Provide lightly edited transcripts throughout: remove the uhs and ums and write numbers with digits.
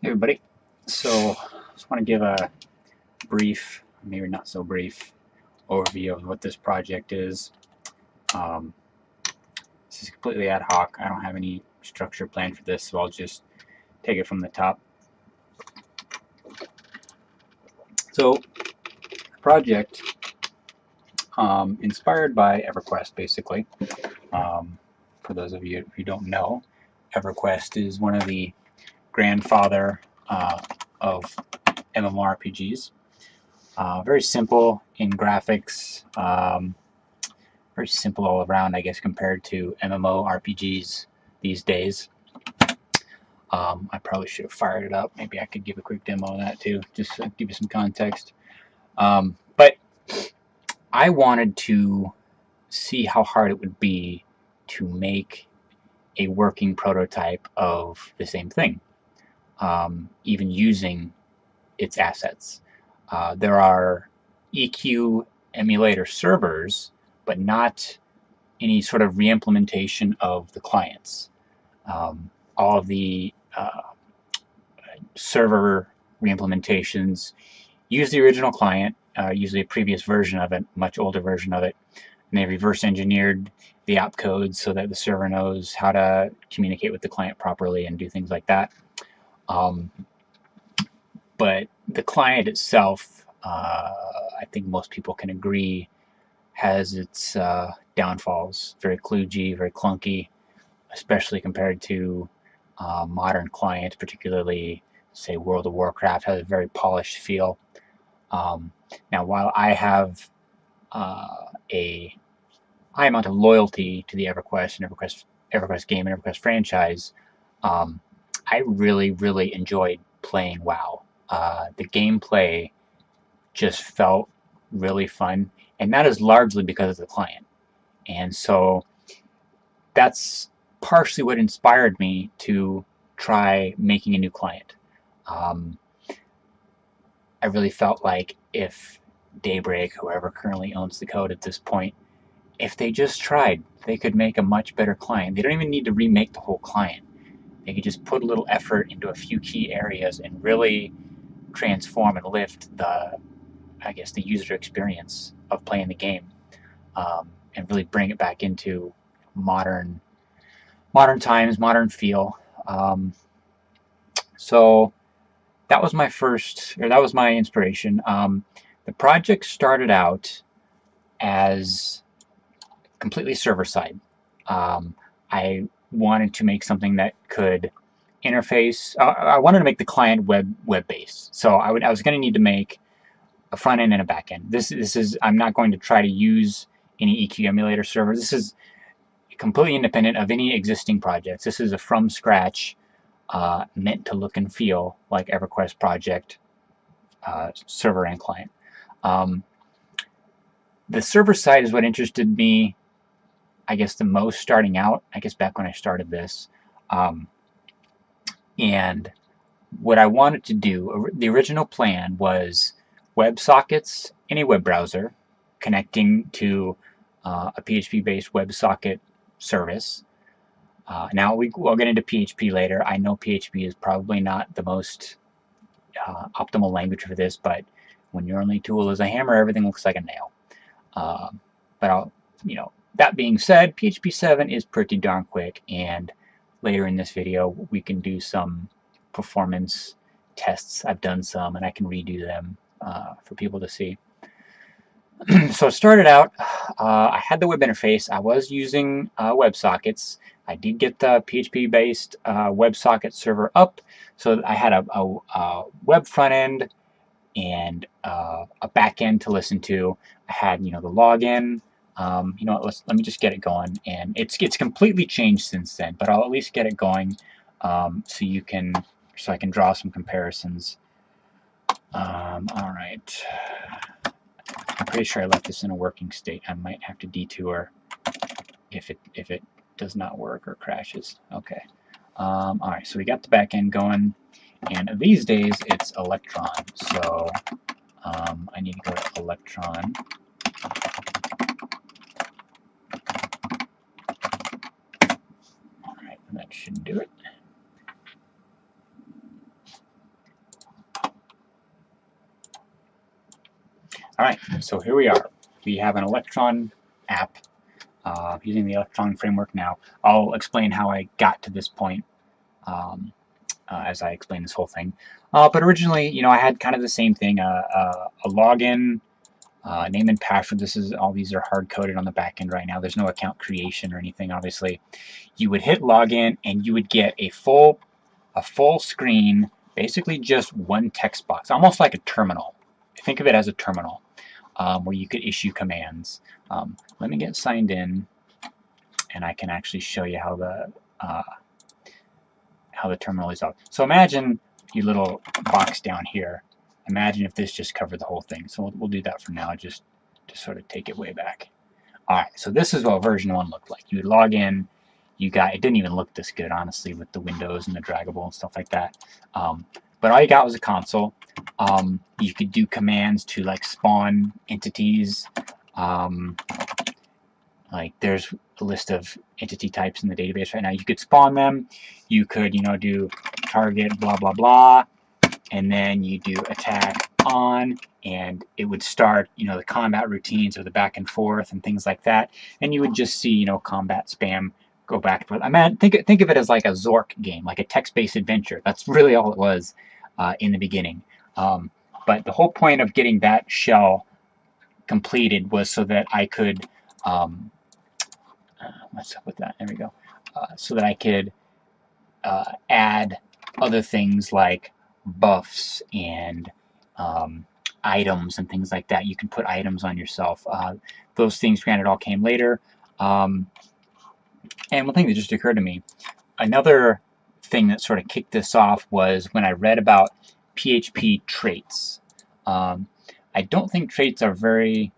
Hey everybody. So, just want to give a brief, maybe not so brief, overview of what this project is. Um, this is completely ad hoc. I don't have any structure planned for this, so I'll just take it from the top. So, the project, inspired by EverQuest, basically. For those of you who don't know, EverQuest is one of the grandfather of MMORPGs. Very simple in graphics. Very simple all around, I guess, compared to MMORPGs these days. I probably should have fired it up. Maybe I could give a quick demo of that too, just to give you some context. But I wanted to see how hard it would be to make a working prototype of the same thing, even using its assets. There are EQ emulator servers, but not any sort of re-implementation of the clients. All of the server re-implementations use the original client, usually a previous version of it, much older version of it, and they reverse engineered the app codes so that the server knows how to communicate with the client properly and do things like that. But the client itself, I think most people can agree, has its downfalls. Very kludgy, very clunky, especially compared to modern clients, particularly, say, World of Warcraft has a very polished feel. Now, while I have a high amount of loyalty to the EverQuest and EverQuest game and EverQuest franchise, I really, really enjoyed playing WoW. The gameplay just felt really fun, and that is largely because of the client. And so that's partially what inspired me to try making a new client. I really felt like if Daybreak, whoever currently owns the code at this point, if they just tried, they could make a much better client. They don't even need to remake the whole client. They could just put a little effort into a few key areas and really transform and lift the, I guess, the user experience of playing the game, and really bring it back into modern times, modern feel. So that was my that was my inspiration. The project started out as completely server side. I wanted to make something that could interface. I wanted to make the client web based. So I was going to need to make a front end and a back end. This is I'm not going to try to use any EQ emulator server. This is completely independent of any existing projects. This is a from scratch, meant to look and feel like EverQuest project, server and client. The server side is what interested me, I guess, the most starting out, I guess back when I started this. And what I wanted to do, the original plan was WebSockets in a web browser connecting to a PHP-based WebSocket service. Now we'll get into PHP later. I know PHP is probably not the most optimal language for this, but when your only tool is a hammer, everything looks like a nail. But that being said, PHP 7 is pretty darn quick, and later in this video we can do some performance tests. I've done some, and I can redo them for people to see. So it started out, I had the web interface. I was using WebSockets. I did get the PHP-based WebSocket server up, so I had a web front end and a back end to listen to. I had the login. Let me just get it going, and it's completely changed since then. But I'll at least get it going, so I can draw some comparisons. All right. I'm pretty sure I left this in a working state. I might have to detour if it does not work or crashes. Okay. All right. So we got the back end going, and these days it's Electron. So I need to go to Electron. All right, that should do it. All right, so here we are. We have an Electron app using the Electron framework now. I'll explain how I got to this point um, as I explain this whole thing. But originally, I had kind of the same thing, a login, name and password. All these are hard coded on the back end right now. There's no account creation or anything, obviously. You would hit login and you would get a full screen, basically just one text box, almost like a terminal. Think of it as a terminal where you could issue commands. Let me get signed in, and I can actually show you how the terminal is out. So imagine your little box down here. Imagine if this just covered the whole thing. So we'll do that for now, just to sort of take it way back. All right, so this is what version 1 looked like. You would log in. It didn't even look this good, honestly, with the windows and the draggable and stuff like that. But all you got was a console. You could do commands to like spawn entities. Like there's a list of entity types in the database right now. You could spawn them. You could, do target blah blah blah, and then you do attack on, and it would start, the combat routines or the back and forth and things like that. And you would just see, combat spam go back and forth. I mean, think of it as like a Zork game, like a text-based adventure. That's really all it was in the beginning. But the whole point of getting that shell completed was so that I could what's up with that? There we go. So that I could add other things like buffs and items and things like that. You can put items on yourself. Those things, granted, all came later. And one thing that just occurred to me, another thing that sort of kicked this off was when I read about PHP traits. I don't think traits are very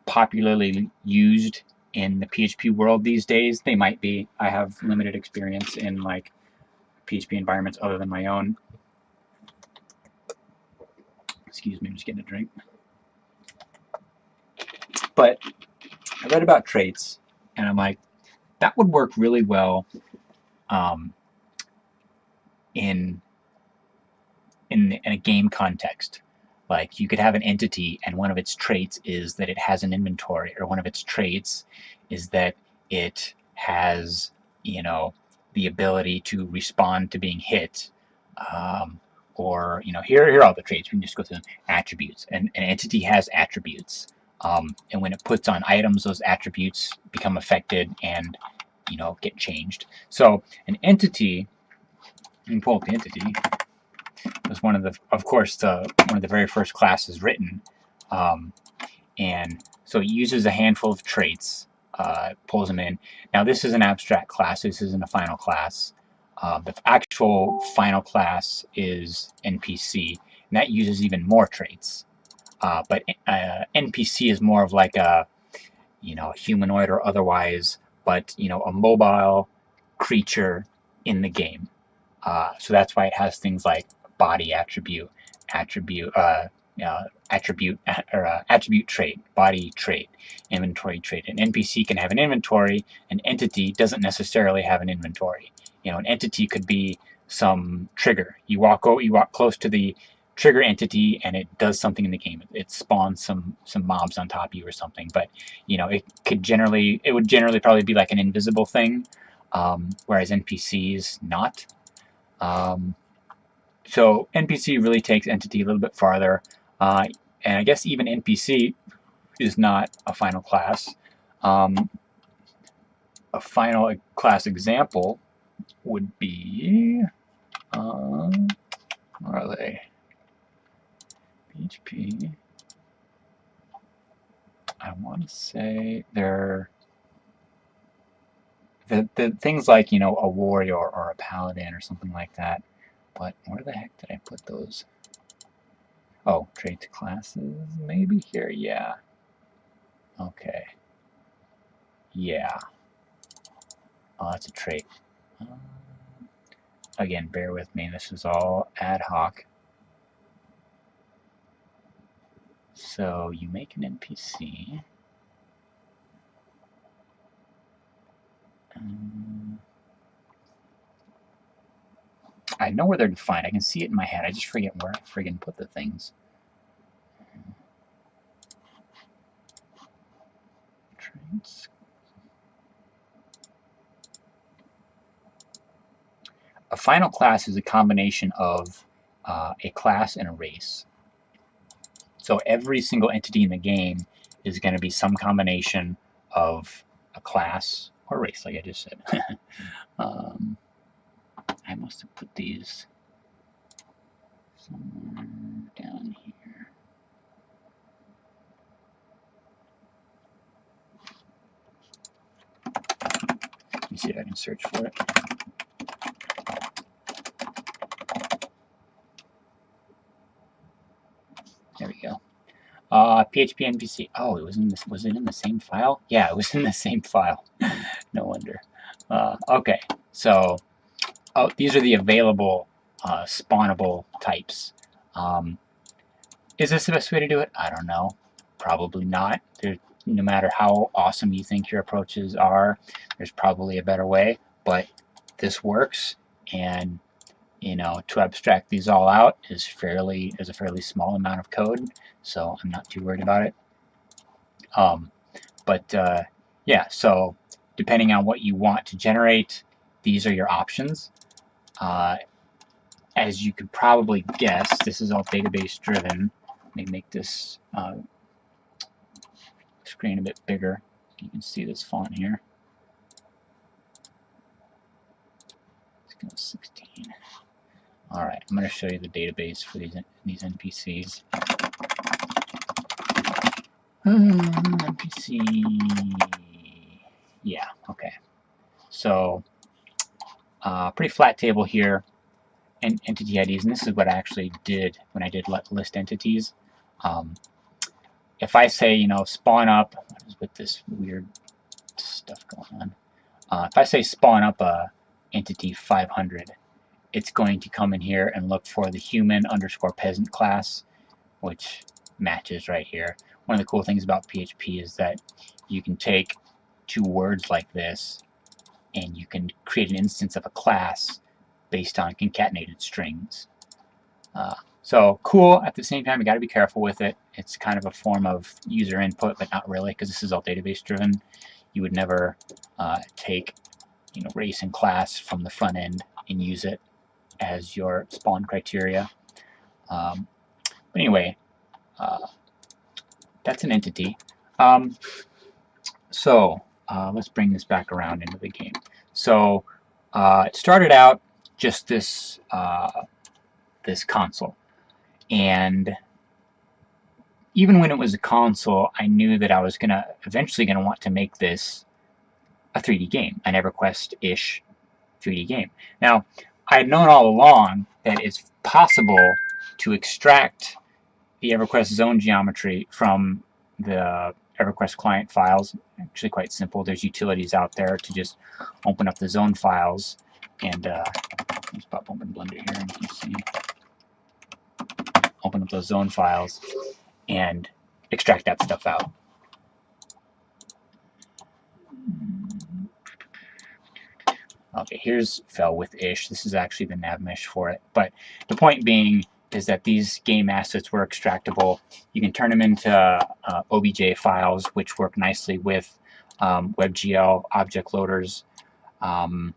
popularly used in the PHP world these days. They might be. I have limited experience in like PHP environments other than my own. Excuse me, I'm just getting a drink. But I read about traits, and I'm like, that would work really well in a game context. Like you could have an entity, and one of its traits is that it has an inventory, or one of its traits is that it has, the ability to respond to being hit. Or, here are all the traits. We can just go through them. Attributes. An entity has attributes. And when it puts on items, those attributes become affected and, get changed. So an entity, you can pull up the entity, was one of the very first classes written. And so it uses a handful of traits, pulls them in. Now this is an abstract class. This isn't a final class. The actual final class is NPC, and that uses even more traits. But NPC is more of like a, humanoid or otherwise, but a mobile creature in the game. So that's why it has things like body attribute, attribute trait, body trait, inventory trait. An NPC can have an inventory. An entity doesn't necessarily have an inventory. An entity could be some trigger. You walk close to the trigger entity and it does something in the game. It spawns some mobs on top of you or something. But it would generally probably be like an invisible thing, whereas NPCs not. So NPC really takes entity a little bit farther, and I guess even NPC is not a final class. A final class example would be, where are they? PHP. I want to say they're the things like, a warrior or a paladin or something like that. But where the heck did I put those? Oh, traits classes, maybe here, yeah. Okay. Yeah. Oh, that's a trait. Again, bear with me, this is all ad hoc. So you make an NPC. I know where they're defined. I can see it in my head. I just forget where I friggin' put the things. a final class is a combination of a class and a race. So every single entity in the game is going to be some combination of a class or race, like I just said. I must have put these somewhere down here. Let me see if I can search for it. There we go. PHP NPC. Oh, it was in this. Was it in the same file? Yeah, it was in the same file. No wonder. Okay, so these are the available spawnable types. Is this the best way to do it? I don't know. Probably not. No matter how awesome you think your approaches are, there's probably a better way. But this works, and you know, to abstract these all out is a fairly small amount of code, so I'm not too worried about it. Yeah, so depending on what you want to generate, these are your options. As you could probably guess, this is all database driven. Let me make this screen a bit bigger. You can see this font here. Let's go 16. All right, I'm going to show you the database for these NPCs. NPC. Yeah, okay. So, pretty flat table here. And entity IDs, and this is what I actually did when I did list entities. If I say, you know, spawn up, what is with this weird stuff going on? If I say spawn up a entity 500, it's going to come in here and look for the human_peasant class, which matches right here. One of the cool things about PHP is that you can take two words like this and you can create an instance of a class based on concatenated strings. So cool. At the same time, you got to be careful with it. It's kind of a form of user input, but not really, because this is all database driven. You would never take, you know, race and class from the front end and use it as your spawn criteria. But anyway, that's an entity. Let's bring this back around into the game. So it started out just this this console, and even when it was a console, I knew that I was eventually gonna want to make this a 3D game, an EverQuest-ish 3D game. Now, I had known all along that it's possible to extract the EverQuest zone geometry from the EverQuest client files. Actually quite simple. There's utilities out there to just open up the zone files, and let's pop open Blender here and you can see. Open up those zone files and extract that stuff out. Okay, here's fell with-ish. This is actually the nav mesh for it. But the point being is that these game assets were extractable. You can turn them into OBJ files, which work nicely with WebGL object loaders. I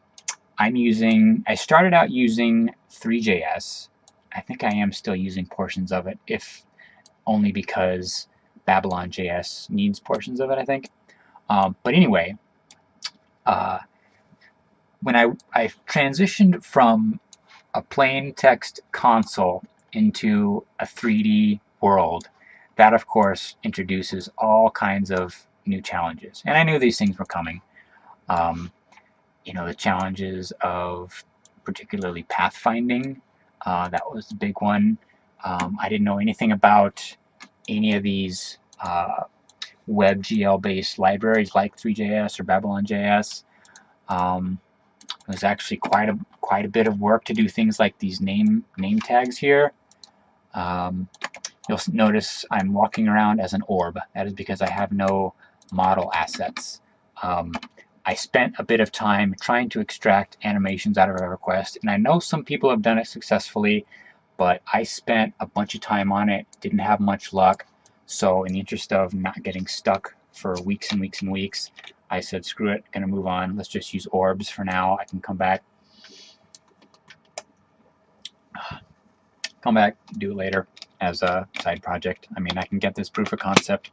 started out using Three.js. I think I am still using portions of it, if only because Babylon.js needs portions of it, I think. But anyway, when I transitioned from a plain text console into a 3D world, that of course introduces all kinds of new challenges. And I knew these things were coming. You know, the challenges of particularly pathfinding, that was the big one. I didn't know anything about any of these WebGL-based libraries like Three.js or Babylon.js. It was actually quite a bit of work to do things like these name tags here. You'll notice I'm walking around as an orb. That is because I have no model assets. I spent a bit of time trying to extract animations out of EverQuest, and I know some people have done it successfully, but I spent a bunch of time on it, didn't have much luck, so in the interest of not getting stuck for weeks and weeks and weeks, I said, screw it, gonna move on, let's just use orbs for now. I can come back come back, do it later as a side project. I mean, I can get this proof of concept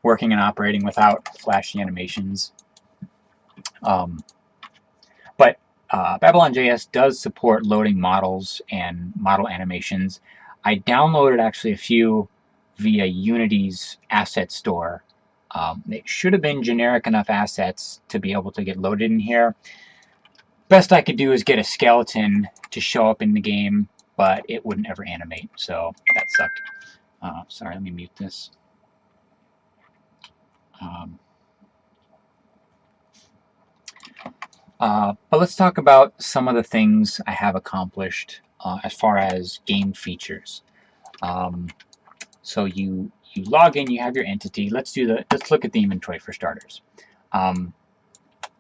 working and operating without flashy animations. But Babylon.js does support loading models and model animations. I downloaded actually a few via Unity's asset store. It should have been generic enough assets to be able to get loaded in here. Best I could do is get a skeleton to show up in the game, but it wouldn't ever animate, so that sucked. Sorry, let me mute this. But let's talk about some of the things I have accomplished as far as game features. So you log in, you have your entity. Let's look at the inventory for starters.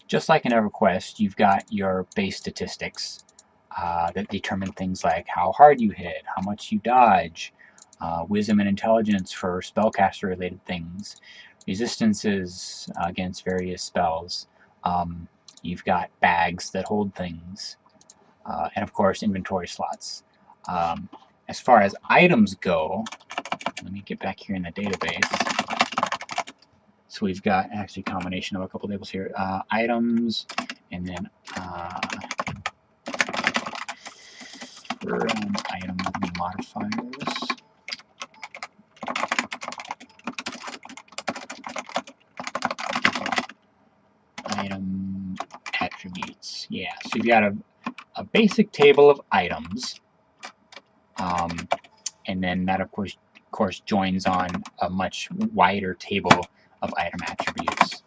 Just like in EverQuest, you've got your base statistics that determine things like how hard you hit, how much you dodge, wisdom and intelligence for spellcaster related things, resistances against various spells. You've got bags that hold things, and of course inventory slots. As far as items go, let me get back here in the database. So we've got actually a combination of a couple tables here. Items, and then item modifiers. Item attributes. Yeah, so you've got a basic table of items, and then that of course joins on a much wider table of item attributes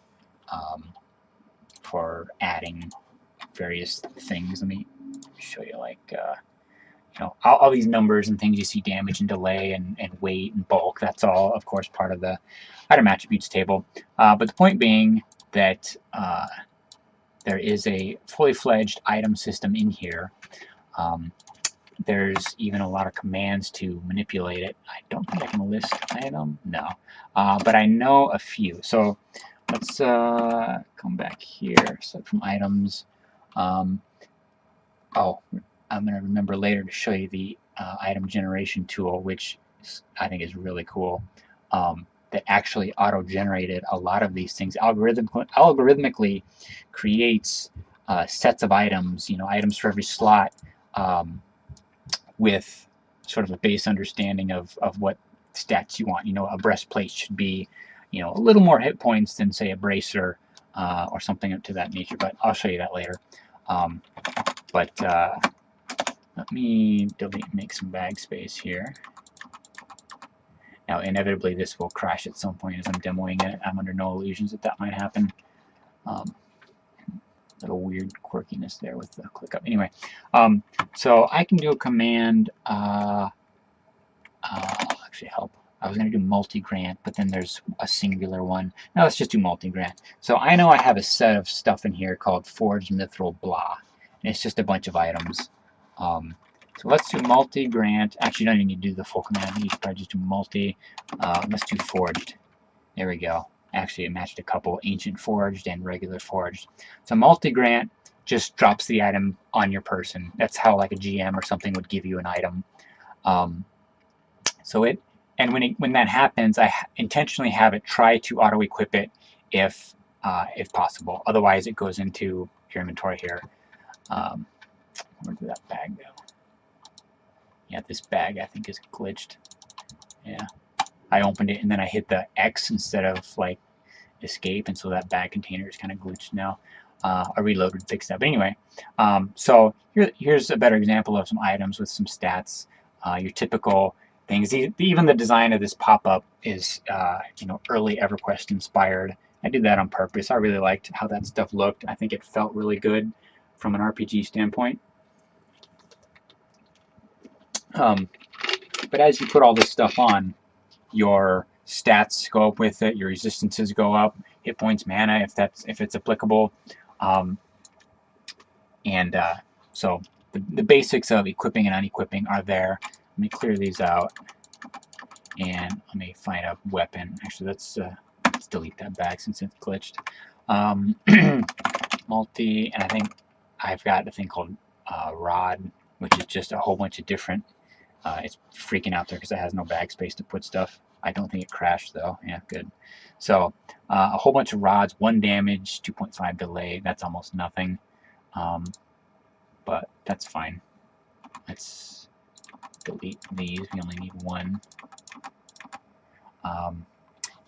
for adding various things. Let me show you, like all these numbers and things you see, damage and delay and weight and bulk. That's all of course part of the item attributes table. But the point being that there is a fully fledged item system in here. There's even a lot of commands to manipulate it. I don't think I can list item, no, but I know a few. So let's come back here. So from items, oh, I'm going to remember later to show you the item generation tool, which I think is really cool. That actually auto-generated a lot of these things. Algorithmically creates sets of items, items for every slot, with sort of a base understanding of what stats you want. A breastplate should be, a little more hit points than, say, a bracer or something up to that nature, but I'll show you that later. Let me make some bag space here. Now, inevitably, this will crash at some point as I'm demoing it. I'm under no illusions that might happen. Little weird quirkiness there with the ClickUp. Anyway, so I can do a command. Actually help. I was going to do multi-grant, but then there's a singular one. Now let's just do multi-grant. So I know I have a set of stuff in here called Forged Mithril Blah, and it's just a bunch of items. So let's do multi-grant. Actually, you don't even need to do the full command. You should probably just do multi. Let's do forged. There we go. Actually, it matched a couple, ancient forged and regular forged. So multi-grant just drops the item on your person. That's how like a GM or something would give you an item. When that happens, I intentionally have it try to auto-equip it if possible. Otherwise, it goes into your inventory here. Where did that bag go? Yeah, this bag I think is glitched. Yeah, I opened it and then I hit the X instead of like escape, and so that bag container is kind of glitched now. I reloaded, fixed that. But anyway, so here's a better example of some items with some stats. Your typical things. Even the design of this pop-up is early EverQuest inspired. I did that on purpose. I really liked how that stuff looked. I think it felt really good from an RPG standpoint. But as you put all this stuff on, your stats go up with it, your resistances go up, hit points, mana if it's applicable, so the basics of equipping and unequipping are there. Let me clear these out, and let me find a weapon. Actually, let's delete that bag since it's glitched. Multi, and I think I've got a thing called Rod, which is just a whole bunch of different It's freaking out there because it has no bag space to put stuff. I don't think it crashed though. Yeah, good. So a whole bunch of rods, 1 damage, 2.5 delay. That's almost nothing, but that's fine. Let's delete these. We only need 1.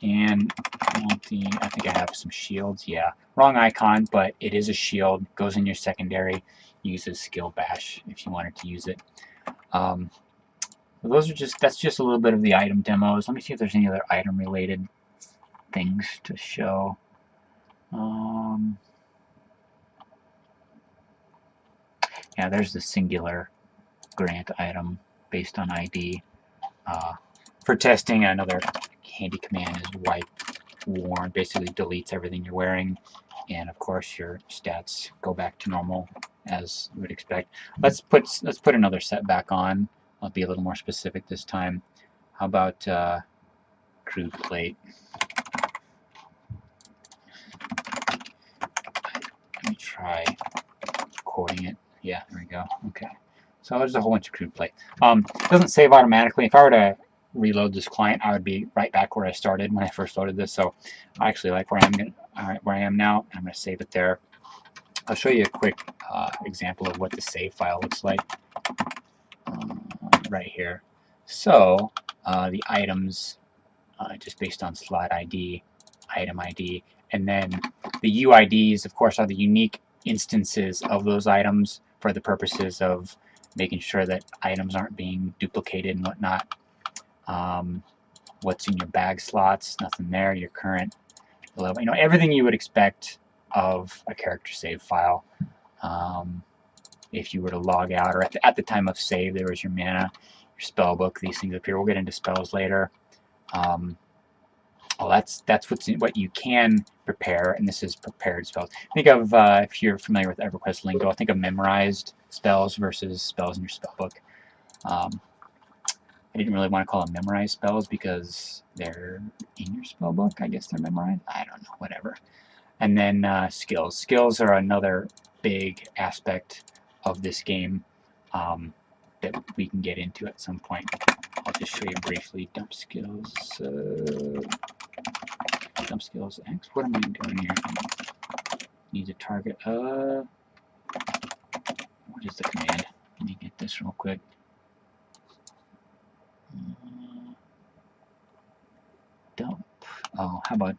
And I think I have some shields. Yeah, wrong icon, but it is a shield. Goes in your secondary. Uses skill bash if you wanted to use it. That's just a little bit of the item demos. Let me see if there's any other item related things to show. Yeah, there's the singular grant item based on ID. For testing, another handy command is wipe worn. Basically deletes everything you're wearing, and of course your stats go back to normal as you would expect. Let's put another set back on. I'll be a little more specific this time. How about crude plate? Let me try quoting it. Yeah, there we go. Okay. So there's a whole bunch of crude plate. It doesn't save automatically. If I were to reload this client, I would be right back where I started when I first loaded this. So I actually like where I am now. I'm going to save it there. I'll show you a quick example of what the save file looks like right here. So the items, just based on slot ID, item ID, and then the UIDs, of course, are the unique instances of those items for the purposes of making sure that items aren't being duplicated and whatnot. What's in your bag slots, nothing there. Your current level, everything you would expect of a character save file. If you were to log out, or at the time of save, there was your mana, your spell book, these things appear. We'll get into spells later. Well, that's what you can prepare, and this is prepared spells. Think of, if you're familiar with EverQuest lingo, think of memorized spells versus spells in your spellbook. I didn't really want to call them memorized spells because they're in your spellbook. I guess they're memorized. I don't know, whatever. And then skills. Skills are another big aspect of this game that we can get into at some point. I'll just show you briefly. Dump skills. Dump skills X. What am I doing here? Needs a target. What is the command? Let me get this real quick. Dump. Oh, how about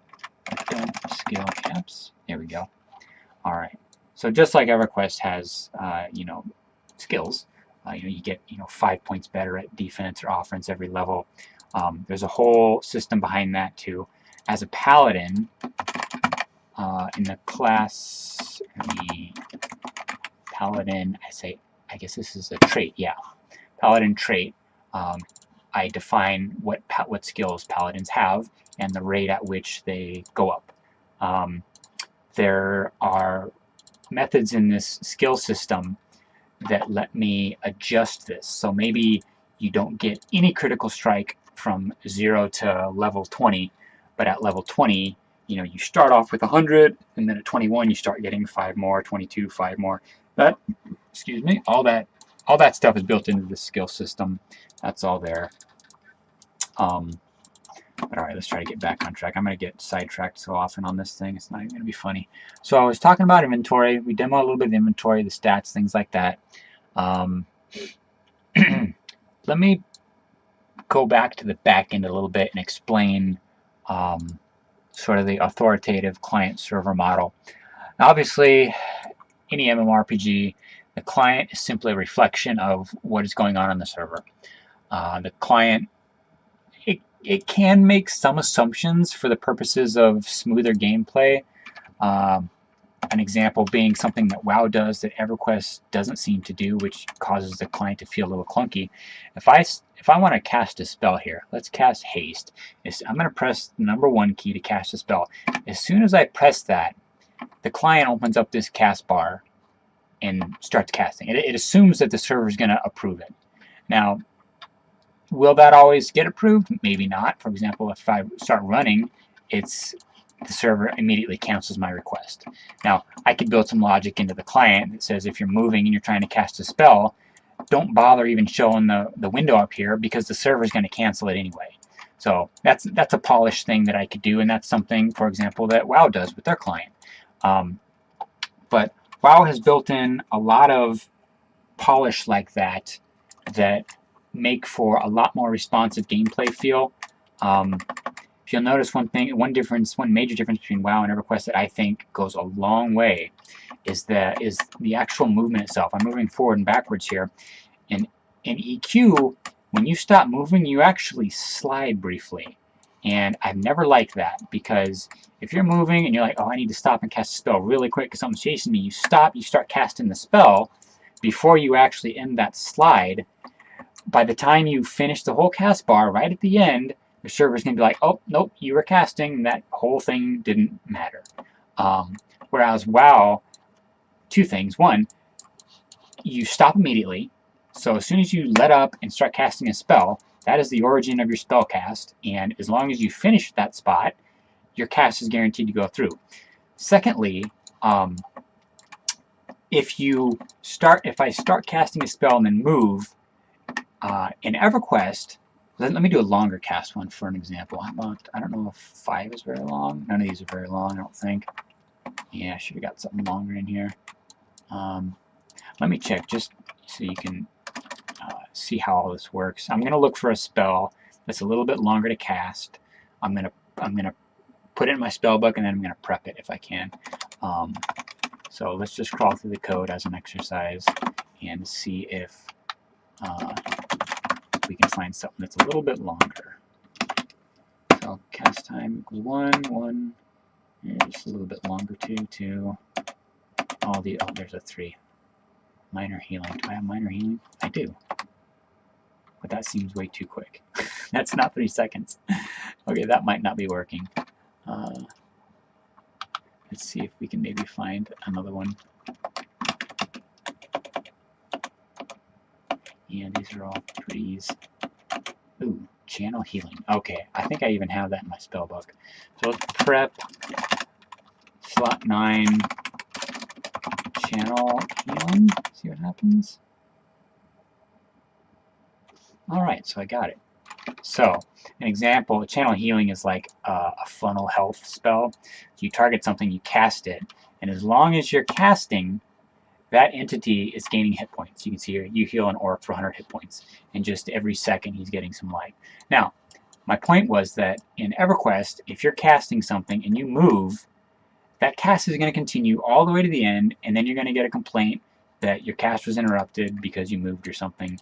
dump skill caps? There we go. All right. So just like EverQuest has, skills, you get 5 points better at defense or offense every level. There's a whole system behind that too. As a paladin, in the class, paladin, I guess this is a trait. Yeah, paladin trait. I define what skills paladins have and the rate at which they go up. There are methods in this skill system that let me adjust this. So maybe you don't get any critical strike from 0 to level 20, but at level 20, you start off with 100, and then at 21 you start getting 5 more, 22, 5 more. That, excuse me, all that stuff is built into the skill system. That's all there. But alright, let's try to get back on track. I'm going to get sidetracked so often on this thing, it's not even going to be funny. So I was talking about inventory. We demo a little bit of inventory, the stats, things like that. Let me go back to the back end a little bit and explain sort of the authoritative client-server model. Now, obviously, any MMORPG, the client is simply a reflection of what is going on the server. The client, it can make some assumptions for the purposes of smoother gameplay. An example being something that WoW does that EverQuest doesn't seem to do, which causes the client to feel a little clunky. If I want to cast a spell here, let's cast Haste. I'm going to press the #1 key to cast a spell. As soon as I press that, the client opens up this cast bar and starts casting. It assumes that the server is going to approve it. Now, will that always get approved? Maybe not. For example, if I start running, the server immediately cancels my request. Now, I could build some logic into the client that says if you're moving and you're trying to cast a spell, don't bother even showing the window up here because the server is going to cancel it anyway. So that's a polished thing that I could do, and that's something, for example, that WoW does with their client. But WoW has built in a lot of polish like that that make for a lot more responsive gameplay feel. If you'll notice one major difference between WoW and EverQuest that I think goes a long way is the actual movement itself. I'm moving forward and backwards here. And in EQ, when you stop moving, you actually slide briefly. And I've never liked that, because if you're moving and you're like, oh, I need to stop and cast a spell really quick because something's chasing me, you stop, you start casting the spell before you actually end that slide. By the time you finish the whole cast bar, right at the end, the server's going to be like, oh, nope, you were casting, and that whole thing didn't matter. Whereas WoW, two things. One, you stop immediately. So as soon as you let up and start casting a spell, that is the origin of your spell cast, and as long as you finish that spot, your cast is guaranteed to go through. Secondly, if I start casting a spell and then move, in EverQuest, let me do a longer cast one for an example. How about, I don't know if 5 is very long. None of these are very long, I don't think. Yeah, I should have got something longer in here. Let me check just so you can see how all this works. I'm going to look for a spell that's a little bit longer to cast. I'm going to put it in my spell book, and then I'm going to prep it if I can. So let's just crawl through the code as an exercise and see if we can find something that's a little bit longer. So cast time equals 1, just a little bit longer, 2. Oh, there's a 3. Minor healing. Do I have minor healing? I do. But that seems way too quick. That's not 3 seconds. Okay, that might not be working. Let's see if we can maybe find another one. Yeah, these are all 3s. Ooh, channel healing. Okay, I think I even have that in my spell book. So let's prep slot 9 channel healing. See what happens. Alright, so I got it. So, an example, channel healing is like a funnel health spell. So you target something, you cast it, and as long as you're casting, that entity is gaining hit points. You can see here, you heal an orc for 100 hit points, and just every second he's getting some life. Now, my point was that in EverQuest, if you're casting something and you move, that cast is going to continue all the way to the end, and then you're going to get a complaint that your cast was interrupted because you moved or something.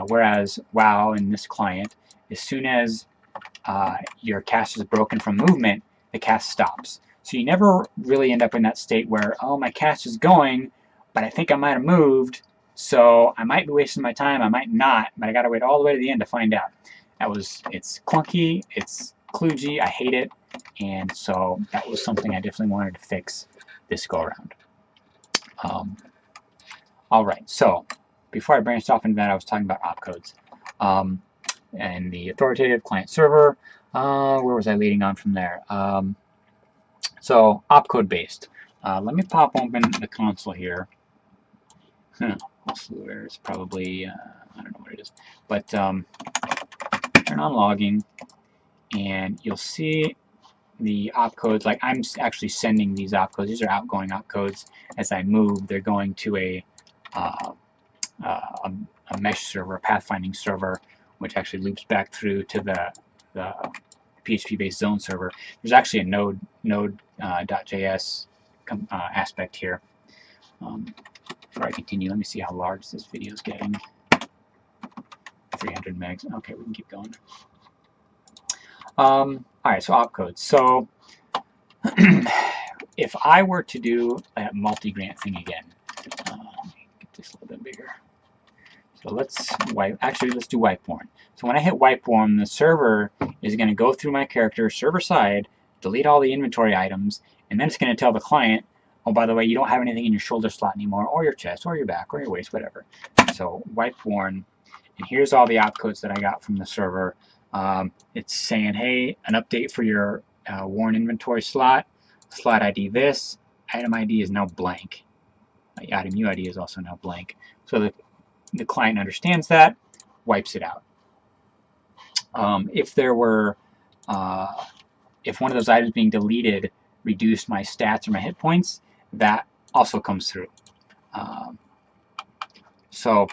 Whereas WoW in this client, as soon as your cast is broken from movement, the cast stops. So you never really end up in that state where, oh, my cast is going, but I think I might have moved, so I might be wasting my time, I might not, but I gotta wait all the way to the end to find out. It's clunky, it's kludgy, I hate it, and so that was something I definitely wanted to fix this go around. Alright, so before I branched off into that, I was talking about opcodes. And the authoritative client server, where was I leading on from there? So opcode based. Let me pop open the console here. Also, it's probably, I don't know what it is, but turn on logging, and you'll see the opcodes. Like, I'm actually sending these opcodes. These are outgoing opcodes. As I move, they're going to a mesh server, a pathfinding server, which actually loops back through to the PHP-based zone server. There's actually a node.js aspect here. Before I continue, let me see how large this video is getting. 300 megs. Okay, we can keep going. Alright, so opcodes. So if I were to do that multi-grant thing again, get this a little bit bigger. So let's do wipeworn. So when I hit wipeworn, the server is going to go through my character server side, delete all the inventory items, and then it's going to tell the client, oh, by the way, you don't have anything in your shoulder slot anymore, or your chest, or your back, or your waist, whatever. So wipeworn, and here's all the opcodes that I got from the server. It's saying, hey, an update for your worn inventory slot ID this, item ID is now blank. Item UID is also now blank. So the client understands that, wipes it out. If there were, if one of those items being deleted reduced my stats or my hit points, that also comes through. So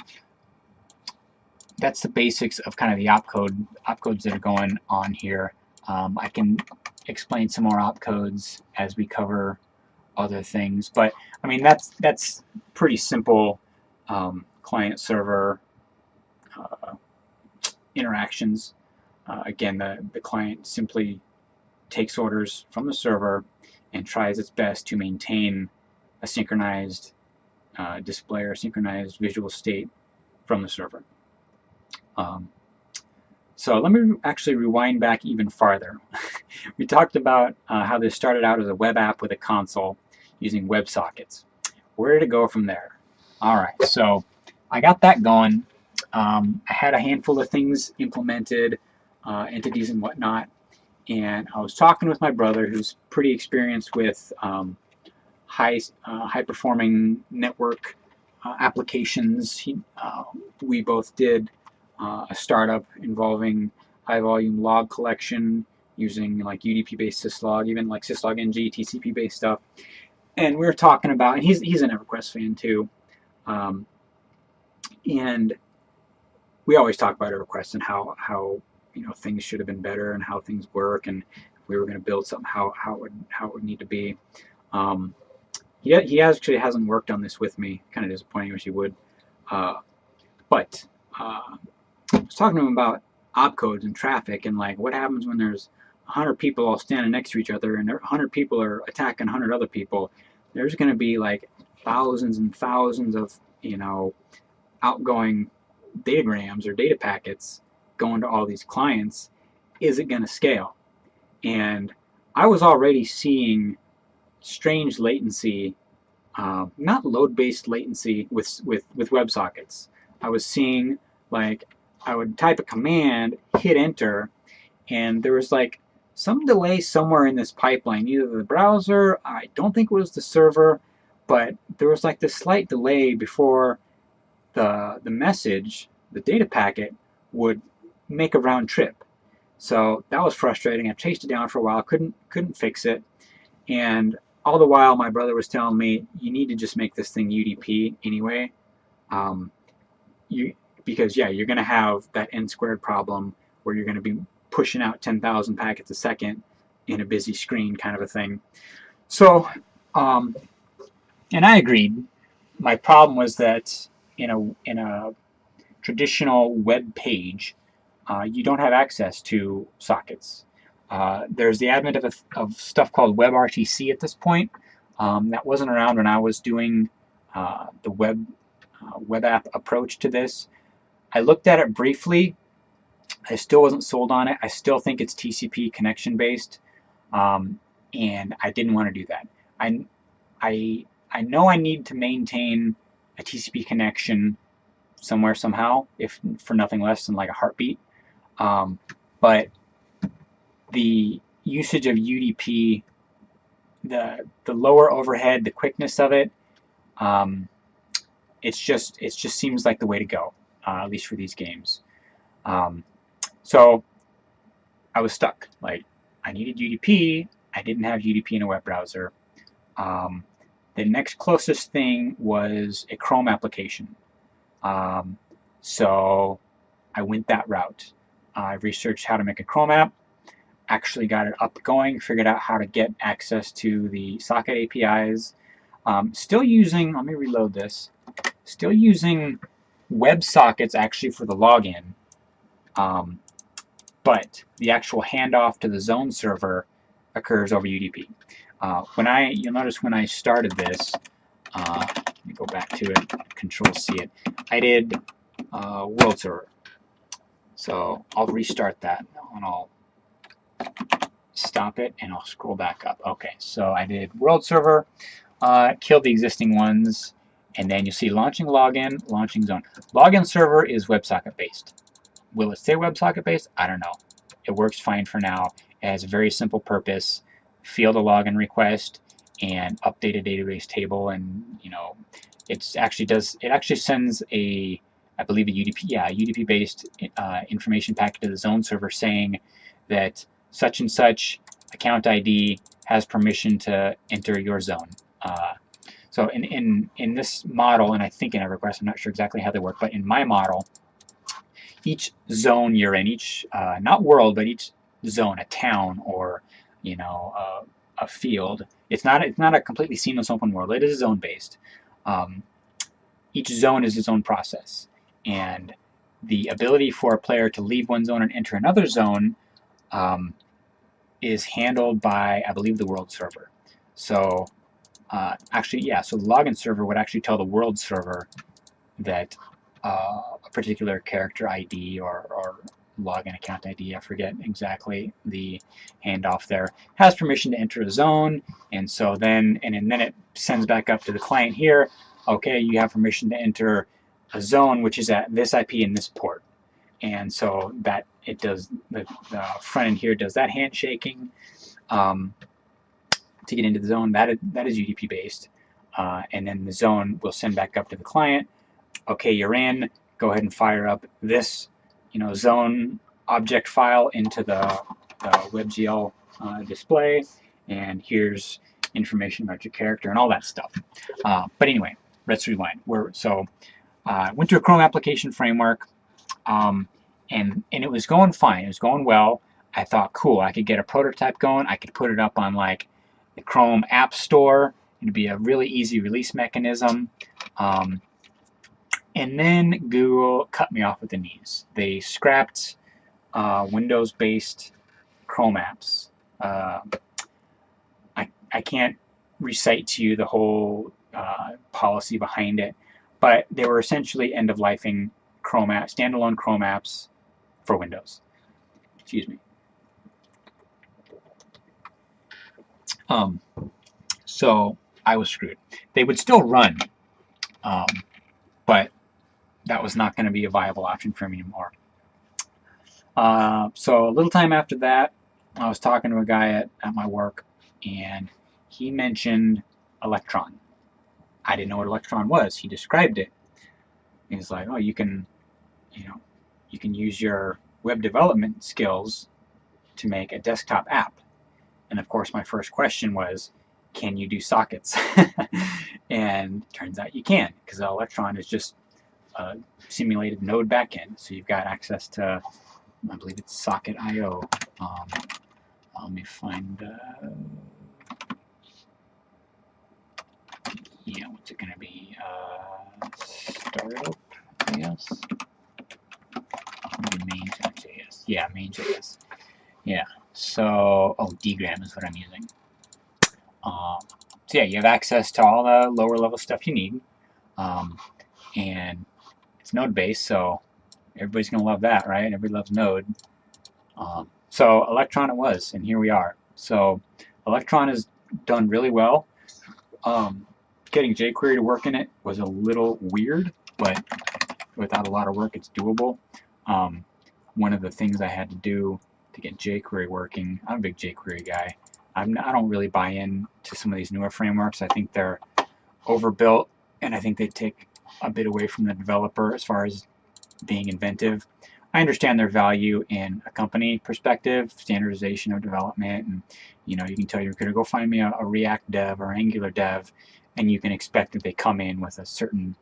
that's the basics of kind of the opcodes that are going on here. I can explain some more opcodes as we cover other things, but I mean that's pretty simple client server interactions. Again, the client simply takes orders from the server and tries its best to maintain a synchronized display or synchronized visual state from the server. So let me actually rewind back even farther. We talked about how this started out as a web app with a console using WebSockets. Where did it go from there? All right, so I got that going. I had a handful of things implemented, entities and whatnot, and I was talking with my brother, who's pretty experienced with high performing network applications. We both did a startup involving high volume log collection using like UDP based syslog, even like syslog ng TCP based stuff. And we were talking about, and he's an EverQuest fan too, and we always talk about EverQuest and how things should have been better and how things work, and if we were going to build something, how it would need to be. He actually hasn't worked on this with me. Kind of disappointing, wish he would. But I was talking to him about opcodes and traffic and like what happens when there's 100 people all standing next to each other and 100 people are attacking 100 other people. There's going to be like thousands and thousands of outgoing datagrams or data packets going to all these clients. Is it going to scale? And I was already seeing strange latency, not load-based latency with WebSockets. I was seeing like I would type a command, hit enter, and there was like some delay somewhere in this pipeline, either the browser, I don't think it was the server, but there was like this slight delay before the message, the data packet, would make a round trip. So that was frustrating. I chased it down for a while, couldn't fix it, and all the while my brother was telling me, you need to just make this thing UDP anyway, because yeah, you're going to have that n squared problem where you're going to be pushing out 10,000 packets a second in a busy screen kind of a thing. So, and I agreed. My problem was that in a traditional web page, you don't have access to sockets. There's the advent of stuff called WebRTC at this point. That wasn't around when I was doing the web app approach to this. I looked at it briefly. I still wasn't sold on it. I still think it's TCP connection based, and I didn't want to do that. I know I need to maintain a TCP connection somewhere somehow, if for nothing less than like a heartbeat. But the usage of UDP, the lower overhead, the quickness of it, it just seems like the way to go, at least for these games. So I was stuck. Like, I needed UDP. I didn't have UDP in a web browser. The next closest thing was a Chrome application. So I went that route. I researched how to make a Chrome app, actually got it up going, figured out how to get access to the socket APIs. Still using, let me reload this, still using WebSockets actually for the login, but the actual handoff to the zone server occurs over UDP. You'll notice when I started this, let me go back to it, Control C it, I did world server. So I'll restart that and I'll stop it and I'll scroll back up. Okay, so I did world server, killed the existing ones, and then you see launching login, launching zone. Login server is WebSocket based. Will it stay WebSocket based? I don't know. It works fine for now. It has a very simple purpose: field a login request and update a database table, and it actually sends a I believe a UDP, yeah, a UDP-based information packet to the zone server saying that such and such account ID has permission to enter your zone. So in this model, and I think in EverQuest, I'm not sure exactly how they work, but in my model, each zone you're in, each not world, but each zone, a town or a field. It's not a completely seamless open world. It is zone based. Each zone is its own process, and the ability for a player to leave one zone and enter another zone is handled by, I believe, the world server. So actually, yeah, so the login server would actually tell the world server that a particular character ID or login account ID, I forget exactly the handoff there, has permission to enter a zone, and so then it sends back up to the client here, okay, you have permission to enter a zone which is at this IP and this port. And so that it does, the front end here does that handshaking to get into the zone. That is UDP based. And then the zone will send back up to the client, okay, you're in, go ahead and fire up this zone object file into the WebGL display, and here's information about your character and all that stuff. But anyway, let's rewind. Went to a Chrome application framework, and it was going fine. It was going well. I thought, cool, I could get a prototype going. I could put it up on like the Chrome App Store. It'd be a really easy release mechanism. And then Google cut me off at the knees. They scrapped Windows-based Chrome apps. I can't recite to you the whole policy behind it, but they were essentially end-of-lifing Chrome apps, standalone Chrome apps for Windows. Excuse me. So I was screwed. They would still run, but that was not going to be a viable option for me anymore. So a little time after that, I was talking to a guy at my work, and he mentioned Electron. I didn't know what Electron was. He described it. He's like, oh, you can use your web development skills to make a desktop app. And of course, my first question was, can you do sockets? And it turns out you can, because Electron is just a simulated node backend. So you've got access to, I believe it's Socket.io. Let me find, yeah, what's it going to be? Startup, I guess. Maybe main.js. Yeah, main.js. Yeah. So, oh, dgram is what I'm using. So yeah, you have access to all the lower level stuff you need, and it's node-based, so everybody's gonna love that, right? Everybody loves Node. So Electron it was, and here we are. So Electron has done really well. Getting jQuery to work in it was a little weird, but without a lot of work, it's doable. One of the things I had to do to get jQuery working, I'm a big jQuery guy. I don't really buy in to some of these newer frameworks. I think they're overbuilt, and I think they take a bit away from the developer as far as being inventive. I understand their value in a company perspective, standardization of development, and you can tell your recruiter, go find me a React dev or Angular dev, and you can expect that they come in with a certain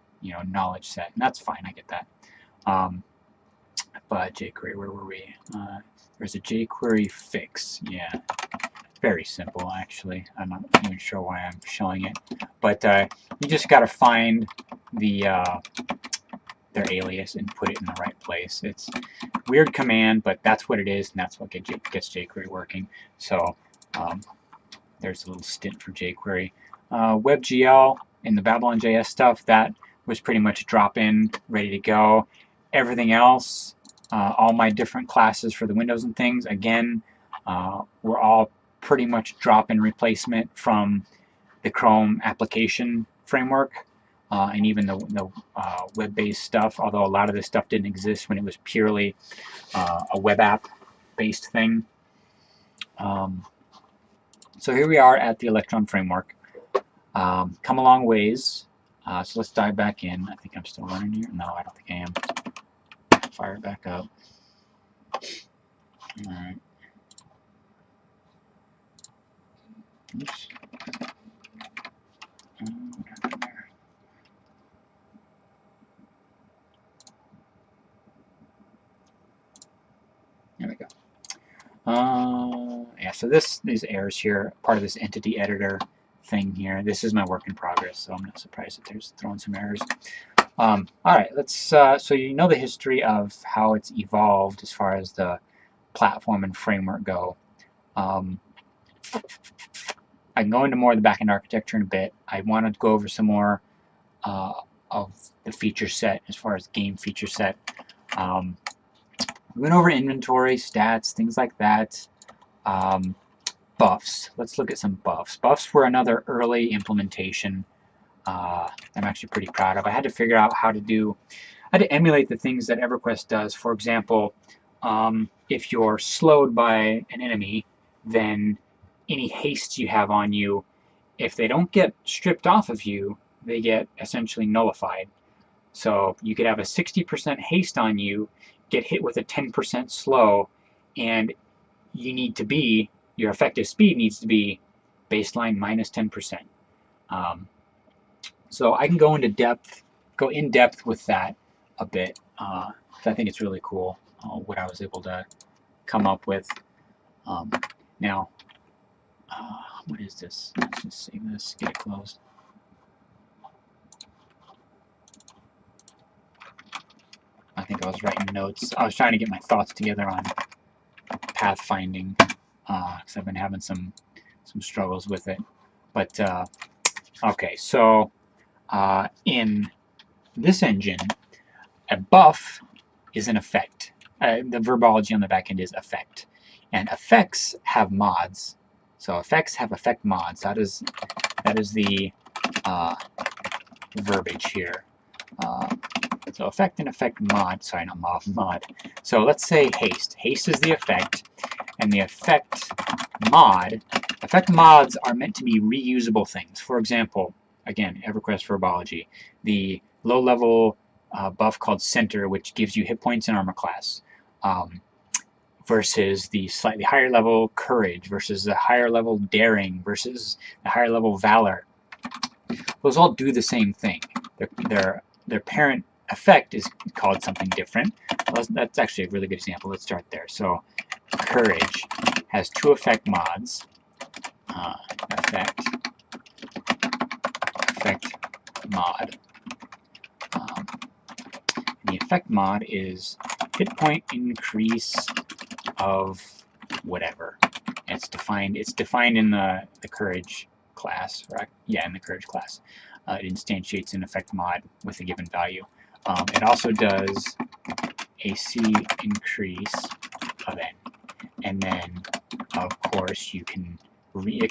knowledge set, and that's fine. I get that. But jQuery, where were we? There's a jQuery fix. Yeah, very simple actually. I'm not even sure why I'm showing it, but you just got to find their alias and put it in the right place. It's a weird command, but that's what it is, and that's what gets jQuery working. So there's a little stint for jQuery. WebGL and the Babylon.js stuff, that was pretty much drop-in, ready to go. Everything else, all my different classes for the Windows and things, again, were all pretty much drop-in replacement from the Chrome application framework. And even the web-based stuff, although a lot of this stuff didn't exist when it was purely a web app-based thing. So here we are at the Electron framework. Come a long ways. So let's dive back in. I think I'm still running here. No, I don't think I am. Fire it back up. Alright. Oops. There we go. Yeah, so these errors here, part of this entity editor thing here. This is my work in progress, so I'm not surprised that there's throwing some errors. All right, let's. So you know the history of how it's evolved as far as the platform and framework go. I can go into more of the backend architecture in a bit. I want to go over some more of the feature set as far as game feature set. We went over inventory, stats, things like that. Buffs. Let's look at some buffs. Buffs were another early implementation I'm actually pretty proud of. I had to figure out how to emulate the things that EverQuest does. For example, if you're slowed by an enemy, then any haste you have on you, if they don't get stripped off of you, they get essentially nullified. So you could have a 60% haste on you, get hit with a 10% slow, and your effective speed needs to be baseline minus 10%. So I can go in depth with that a bit. I think it's really cool what I was able to come up with. Now, what is this? Let's just save this, get it closed. I think I was writing notes. I was trying to get my thoughts together on pathfinding because I've been having some struggles with it. But okay, so in this engine, a buff is an effect. The verbology on the back end is effect. And effects have mods. So effects have effect mods. That is the verbiage here. So effect and effect mod. Sorry, not mod. So let's say haste. Haste is the effect, and the effect mods are meant to be reusable things. For example, again, EverQuest verbology. The low-level buff called Center, which gives you hit points in armor class, versus the slightly higher level Courage, versus the higher level Daring, versus the higher level Valor. Those all do the same thing. Their parent effect is called something different. Well, that's actually a really good example. Let's start there. So Courage has two effect mods. Effect mod. The effect mod is hit point increase of whatever. It's defined in the Courage class, right? Yeah, in the Courage class. It instantiates an effect mod with a given value. It also does AC increase of n. And then, of course, you can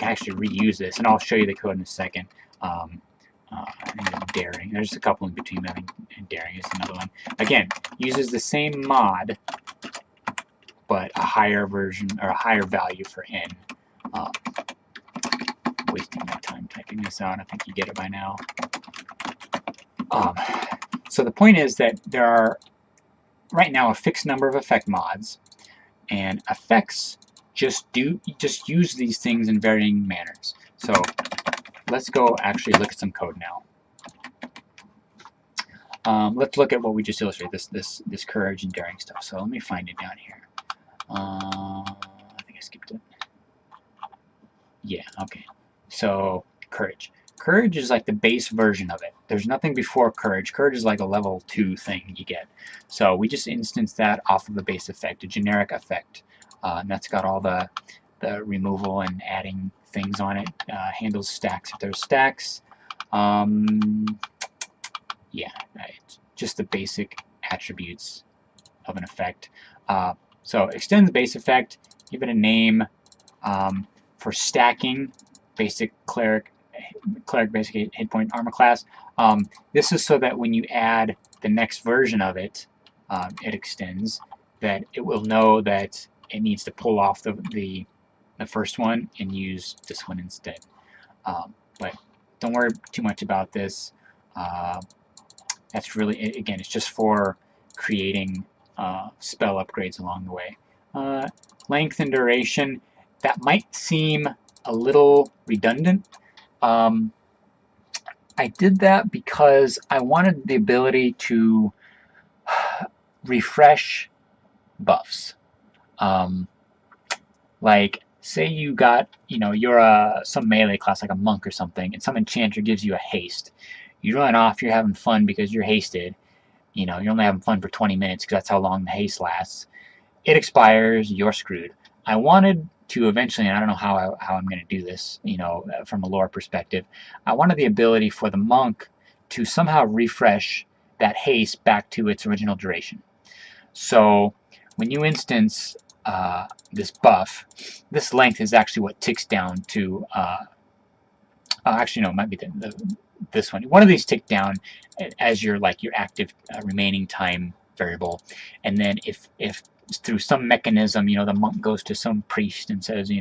actually reuse this, and I'll show you the code in a second. I think it's Daring. There's a couple in between. I think Daring is another one. Again, uses the same mod, but a higher version or a higher value for n. Wasting my time typing this out. I think you get it by now. So the point is that there are right now a fixed number of effect mods, and effects just use these things in varying manners. So let's go actually look at some code now. Let's look at what we just illustrated, this Courage and Daring stuff. So let me find it down here. I think I skipped it. Yeah, okay. So Courage. Courage is like the base version of it. There's nothing before Courage. Courage is like a level 2 thing you get. So we just instanced that off of a base effect, a generic effect. And that's got all the removal and adding things on it. Handles stacks if there's stacks. Yeah, right. Just the basic attributes of an effect. So extend the base effect, give it a name. For stacking, basic cleric basic hit point armor class. This is so that when you add the next version of it, it extends, that it will know that it needs to pull off the first one and use this one instead. But don't worry too much about this. That's really, again, it's just for creating spell upgrades along the way. Length and duration, that might seem a little redundant. I did that because I wanted the ability to refresh buffs. Like, say you got, you're some melee class like a monk or something, and some enchanter gives you a haste. You run off, you're having fun because you're hasted. You're only having fun for 20 minutes because that's how long the haste lasts. It expires, you're screwed. I wanted to eventually, and I don't know how I'm going to do this, from a lore perspective, I wanted the ability for the monk to somehow refresh that haste back to its original duration. So when you instance this buff, this length is actually what ticks down to, actually no, it might be this one. One of these tick down as your active remaining time variable, and then if through some mechanism, the monk goes to some priest and says,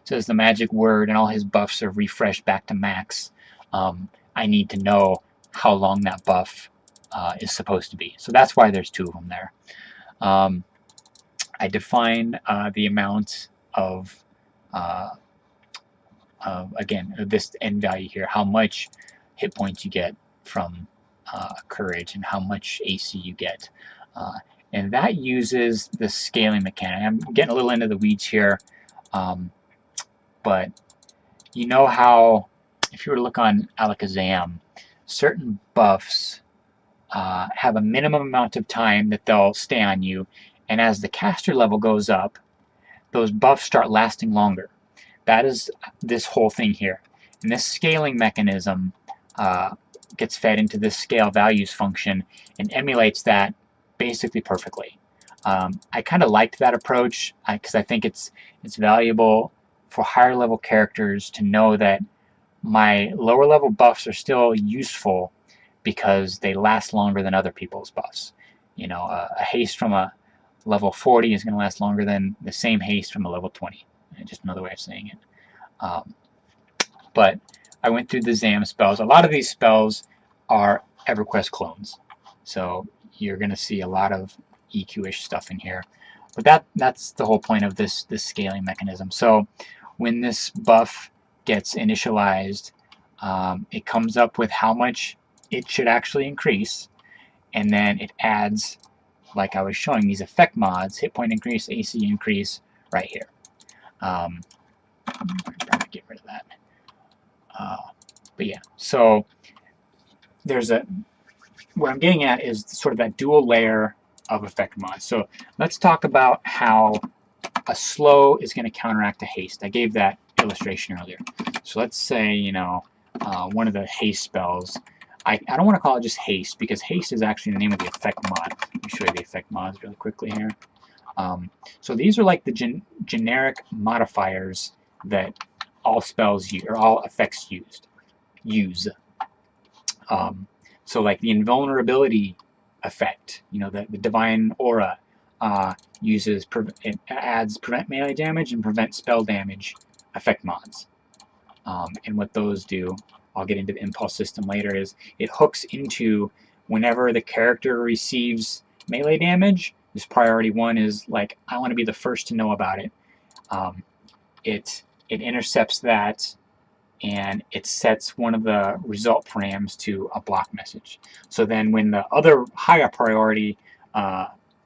says the magic word, and all his buffs are refreshed back to max. I need to know how long that buff is supposed to be. So that's why there's two of them there. I define the amount of again, this end value here, how much hit points you get from courage and how much AC you get. And that uses the scaling mechanic. I'm getting a little into the weeds here, but you know how, if you were to look on Alakazam, certain buffs have a minimum amount of time that they'll stay on you, and as the caster level goes up, those buffs start lasting longer. That is this whole thing here. And this scaling mechanism gets fed into this scale values function and emulates that basically perfectly. I kind of liked that approach because I think it's valuable for higher level characters to know that my lower level buffs are still useful because they last longer than other people's buffs. A haste from a level 40 is going to last longer than the same haste from a level 20. Just another way of saying it. But I went through the ZAM spells. A lot of these spells are EverQuest clones. So you're going to see a lot of EQ-ish stuff in here. But that's the whole point of this scaling mechanism. So when this buff gets initialized, it comes up with how much it should actually increase. And then it adds, like I was showing, these effect mods, hit point increase, AC increase, right here. Probably get rid of that. But yeah, so there's what I'm getting at is sort of that dual layer of effect mods. So let's talk about how a slow is going to counteract a haste. I gave that illustration earlier. So let's say, one of the haste spells, I don't want to call it just haste because haste is actually the name of the effect mod. Let me show you the effect mods really quickly here. So these are like the generic modifiers that all spells use, or all effects use. So like the invulnerability effect, the divine aura it adds prevent melee damage and prevent spell damage effect mods. And what those do, I'll get into the impulse system later, is it hooks into whenever the character receives melee damage. This priority one is like, I want to be the first to know about it. It intercepts that, and it sets one of the result params to a block message. So then when the other higher priority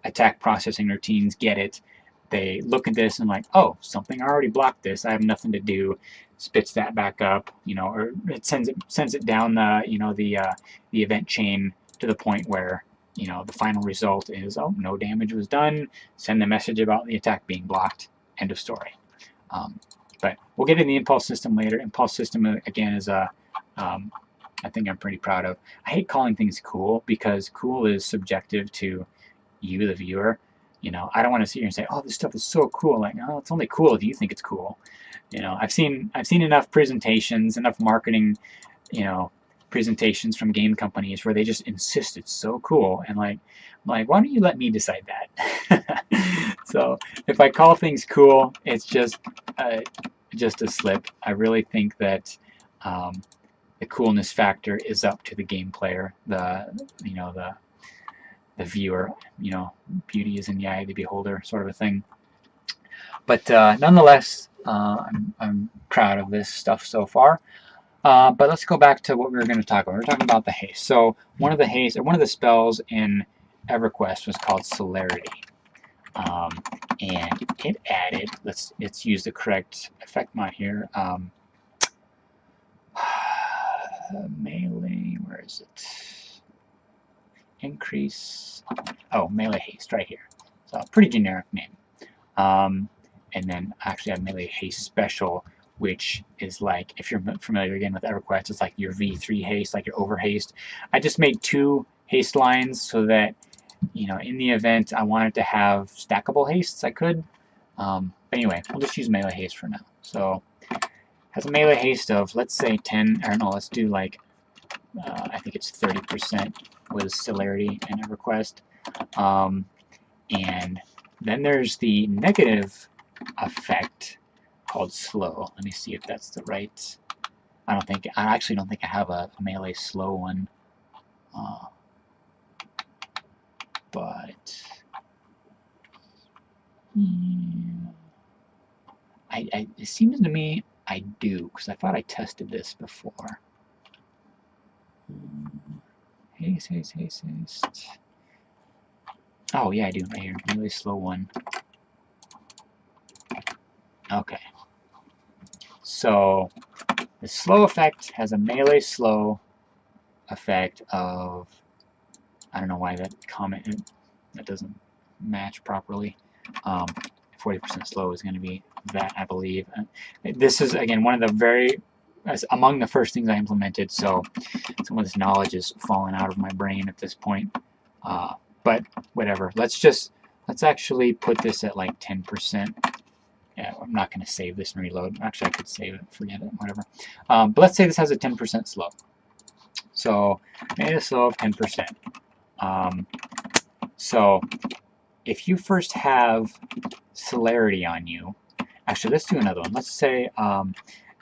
attack processing routines get it, they look at this and like, oh, something already blocked this, I have nothing to do, spits that back up, or it sends it down the event chain to the point where the final result is, oh, no damage was done, send the message about the attack being blocked, end of story. But we'll get in the impulse system later. Impulse system, again, is I think I'm pretty proud of. I hate calling things cool because cool is subjective to you, the viewer. I don't want to sit here and say, oh, this stuff is so cool. Like, no, it's only cool if you think it's cool. I've seen enough presentations, enough marketing, presentations from game companies where they just insist it's so cool, and like, why don't you let me decide that? So if I call things cool, it's just a slip. I really think that the coolness factor is up to the game player, the viewer. Beauty is in the eye of the beholder, sort of a thing. But nonetheless, I'm proud of this stuff so far. But let's go back to what we were going to talk about. We're talking about the haste. So one of the spells in EverQuest was called Celerity, and it added. Let's use the correct effect mod here. Melee. Where is it? Increase. Oh, melee haste right here. So pretty generic name. And then I actually have melee haste special, which is like, if you're familiar again with EverQuest, it's like your V3 haste, like your over haste. I just made 2 haste lines so that, in the event I wanted to have stackable hastes, I could. But anyway, we'll just use melee haste for now. So has a melee haste of, let's say 10, or no, let's do like, I think it's 30% with Celerity and EverQuest. And then there's the negative effect called slow. Let me see if that's the right. I actually don't think I have a melee slow one. But it seems to me I do, because I thought I tested this before. Haste. Oh yeah, I do right here. Melee slow one. Okay. So the slow effect has a melee slow effect of, I don't know why that comment that doesn't match properly. 40% slow is going to be that, I believe. This is again one of the among the first things I implemented, so some of this knowledge is falling out of my brain at this point. But whatever. Let's actually put this at like 10%. Yeah, I'm not going to save this and reload. Actually, I could save it, forget it, whatever. But let's say this has a 10% slow. So made a slow of 10%. So if you first have Celerity on you, actually let's do another one. Let's say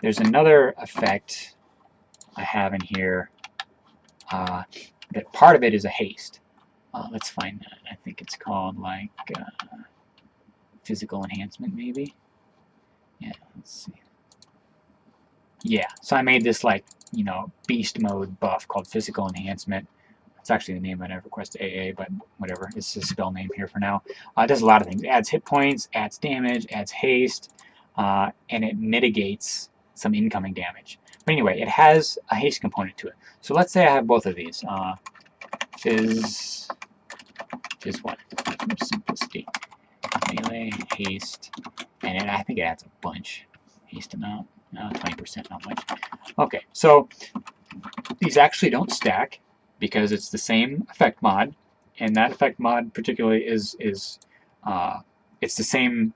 there's another effect I have in here that part of it is a haste. Let's find that. I think it's called like physical enhancement, maybe. Yeah, let's see. Yeah, so I made this like, beast mode buff called physical enhancement. It's actually the name of EverQuest AA, but whatever. It's a spell name here for now. It does a lot of things. It adds hit points, adds damage, adds haste, and it mitigates some incoming damage. But anyway, it has a haste component to it. So let's say I have both of these. Fizz 1, for simplicity. Melee, haste, and I think it adds a bunch. Haste amount, 20%, not much. Okay, so these actually don't stack because it's the same effect mod, and that effect mod particularly is it's the same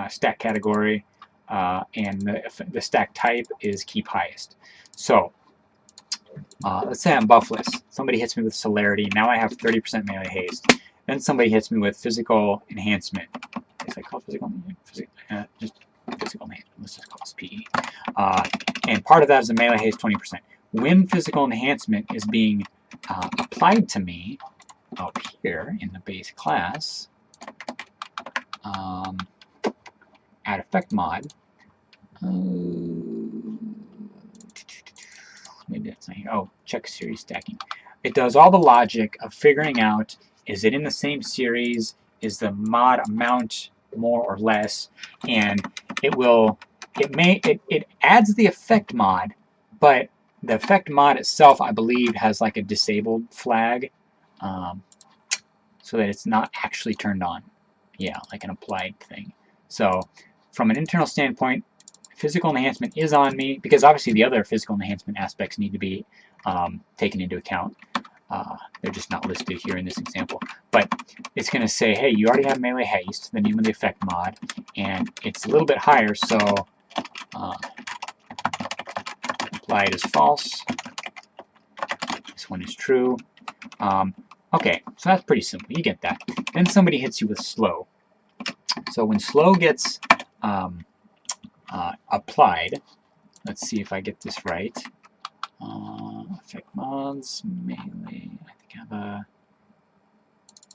stack category, and the stack type is keep highest. So let's say I'm buffless. Somebody hits me with Celerity. Now I have 30% melee haste. Then somebody hits me with physical enhancement. Is that called physical enhancement? Just physical enhancement. Let's just call this PE. And part of that is a melee haste 20%. When physical enhancement is being applied to me up here in the base class, add effect mod. Maybe that's not here. Oh, check series stacking. It does all the logic of figuring out, is it in the same series? Is the mod amount more or less? And it adds the effect mod, but the effect mod itself, I believe, has like a disabled flag, so that it's not actually turned on. Yeah, like an applied thing. So from an internal standpoint, physical enhancement is on me, because obviously the other physical enhancement aspects need to be taken into account. They're just not listed here in this example. But it's going to say, hey, you already have melee haste, the name of the effect mod, and it's a little bit higher, so applied is false. This one is true. Okay, so that's pretty simple. You get that. Then somebody hits you with slow. So when slow gets applied, let's see if I get this right. Effect mods, melee. I think I have a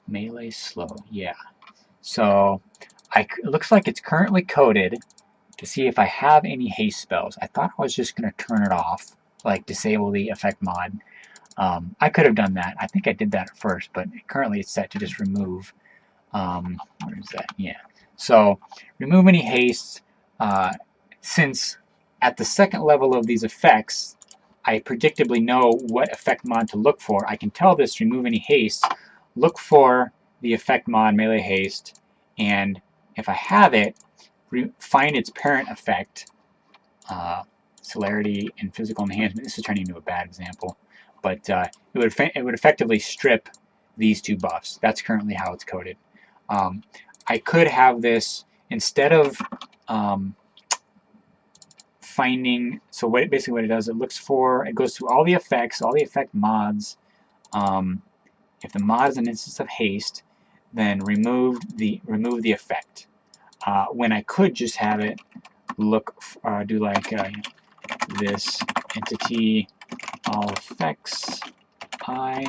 melee slow. Yeah. So it looks like it's currently coded to see if I have any haste spells. I thought I was just going to turn it off, like disable the effect mod. I could have done that. I think I did that at first, but currently it's set to just remove. Where is that? Yeah. So remove any haste. Since at the second level of these effects, I predictably know what effect mod to look for. I can tell this remove any haste, look for the effect mod melee haste, and if I have it, find its parent effect, celerity and physical enhancement. This is turning into a bad example, but it would effectively strip these two buffs. That's currently how it's coded. I could have this instead of finding. So basically what it does, it looks for, it goes through all the effects, all the effect mods. If the mod is an instance of haste, then remove the effect. When I could just have it look, do like this entity all effects I,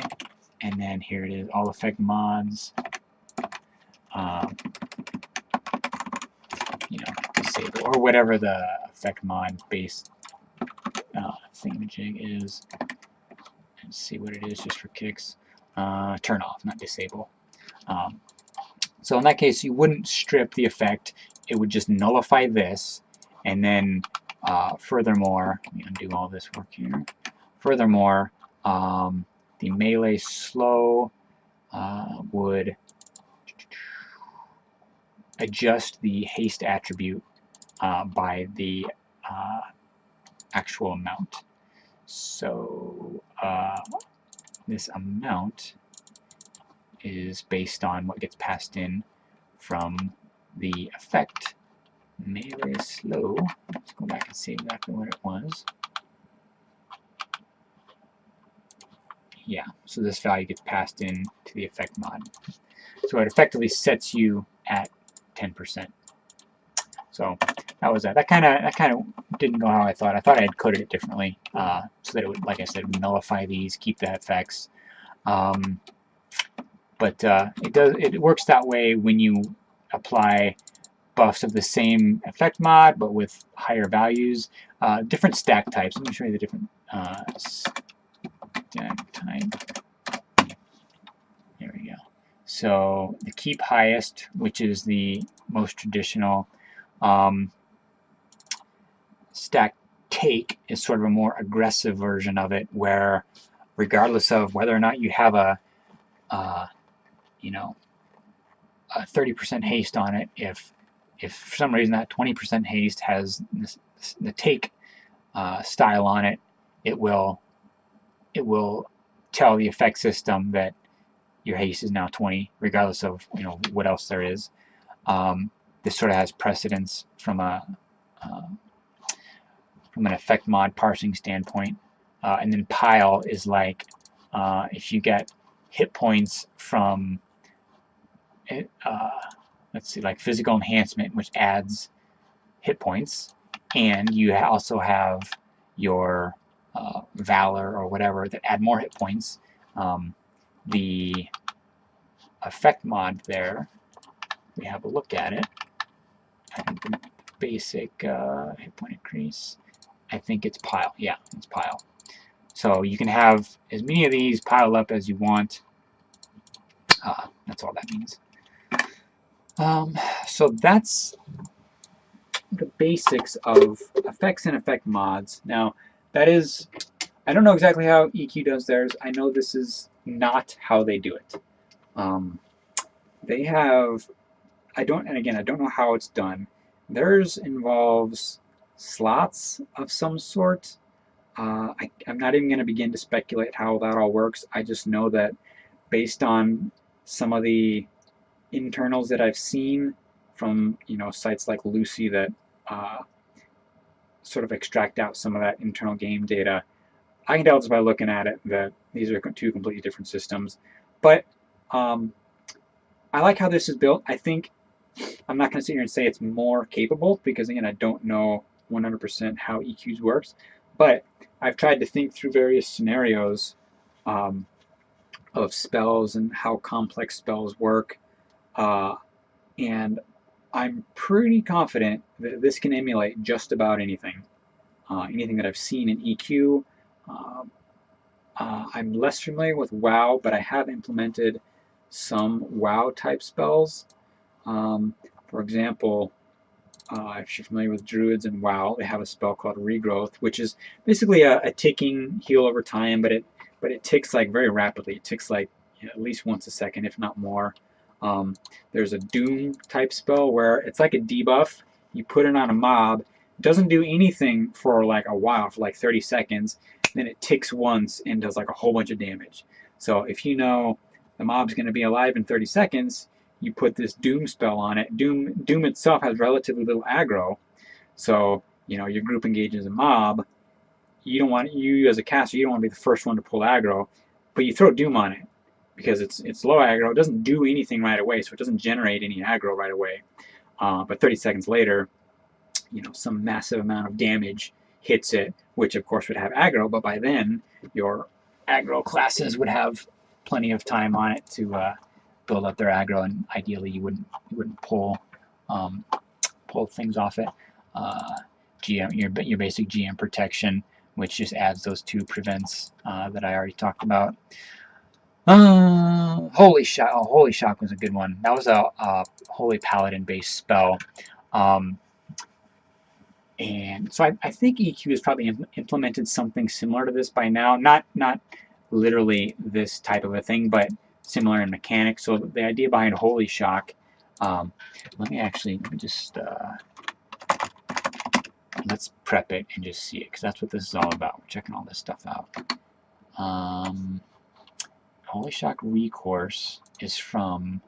and then here it is, all effect mods. Disable or whatever the effect mod based thingamajig is. Let's see what it is just for kicks. Turn off, not disable. So in that case, you wouldn't strip the effect. It would just nullify this, and then furthermore, let me undo all this work here. Furthermore, the melee slow would adjust the haste attribute by the actual amount. So this amount is based on what gets passed in from the effect melee slow. Let's go back and see exactly what it was. Yeah, so this value gets passed in to the effect mod. So it effectively sets you at 10%. So that was that. That kind of didn't go how I thought. I thought I had coded it differently, so that it would, like I said, nullify these, keep the effects. But it works that way when you apply buffs of the same effect mod, but with higher values. Different stack types. Let me show you the different stack type. There we go. So the keep highest, which is the most traditional. Stack take is sort of a more aggressive version of it, where regardless of whether or not you have a 30% haste on it, if for some reason that 20% haste has the take style on it, it will tell the effect system that your haste is now 20, regardless of what else there is. This sort of has precedence from an effect mod parsing standpoint. And then pile is like if you get hit points from let's see, like physical enhancement, which adds hit points, and you also have your valor or whatever that add more hit points. The effect mod there, we have a look at it. I think the basic hit point increase, I think it's pile. Yeah, it's pile. So you can have as many of these piled up as you want. That's all that means. So that's the basics of effects and effect mods. Now, that is, I don't know exactly how EQ does theirs. I know this is not how they do it. They have, and again, I don't know how it's done. Theirs involves slots of some sort. I'm not even going to begin to speculate how that all works. I just know that based on some of the internals that I've seen from sites like Lucy that sort of extract out some of that internal game data, I can tell just by looking at it that these are two completely different systems. But I like how this is built. I think I'm not going to sit here and say it's more capable because, again, I don't know 100% how EQs works. But I've tried to think through various scenarios um, of spells and how complex spells work, uh, and I'm pretty confident that this can emulate just about anything. Anything that I've seen in EQ. Um, I'm less familiar with WoW, but I have implemented some WoW type spells. Um, for example, if you're familiar with Druids and WoW, they have a spell called Regrowth, which is basically a ticking heal over time, but it ticks like very rapidly. It ticks like at least once a second, if not more. Um, there's a Doom type spell where it's like a debuff. You put it on a mob. It doesn't do anything for like a while, for like 30 seconds. Then it ticks once and does like a whole bunch of damage. So if you know the mob's going to be alive in 30 seconds, you put this Doom spell on it. Doom itself has relatively little aggro, so your group engages a mob. You as a caster, you don't want to be the first one to pull aggro, but you throw Doom on it because it's low aggro. It doesn't do anything right away, so it doesn't generate any aggro right away. But 30 seconds later, some massive amount of damage hits it, which of course would have aggro, but by then your aggro classes would have plenty of time on it to build up their aggro, and ideally you wouldn't um, pull things off it. GM your basic GM protection, which just adds those two prevents that I already talked about. Holy Shock. Oh, Holy Shock was a good one. That was a Holy Paladin based spell. And so I think EQ has probably implemented something similar to this by now. Not literally this type of a thing, but similar in mechanics. So the idea behind Holy Shock, let me just let's prep it and just see it, because that's what this is all about. We're checking all this stuff out. Holy Shock Recourse is from,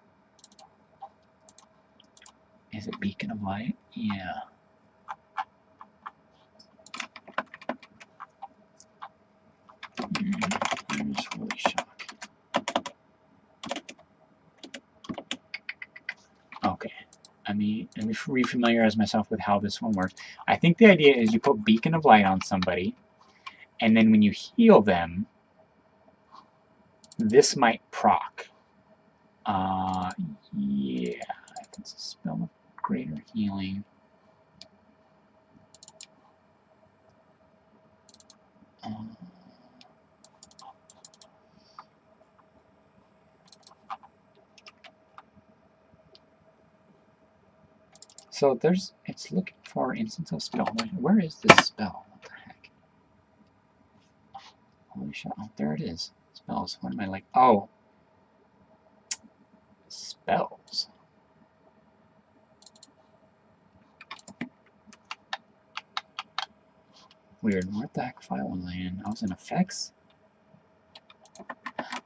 is it Beacon of Light? Yeah. Here's Holy Shock. Okay. Let me refamiliarize myself with how this one works. I think the idea is you put Beacon of Light on somebody, and then when you heal them, this might proc. Yeah, if it's a spell of greater healing. So it's looking for instance of spell. Where is this spell? What the heck? Holy shit! Oh, there it is. Spells. What am I like? Oh, spells. Weird. What the heck file was I in? I was in effects.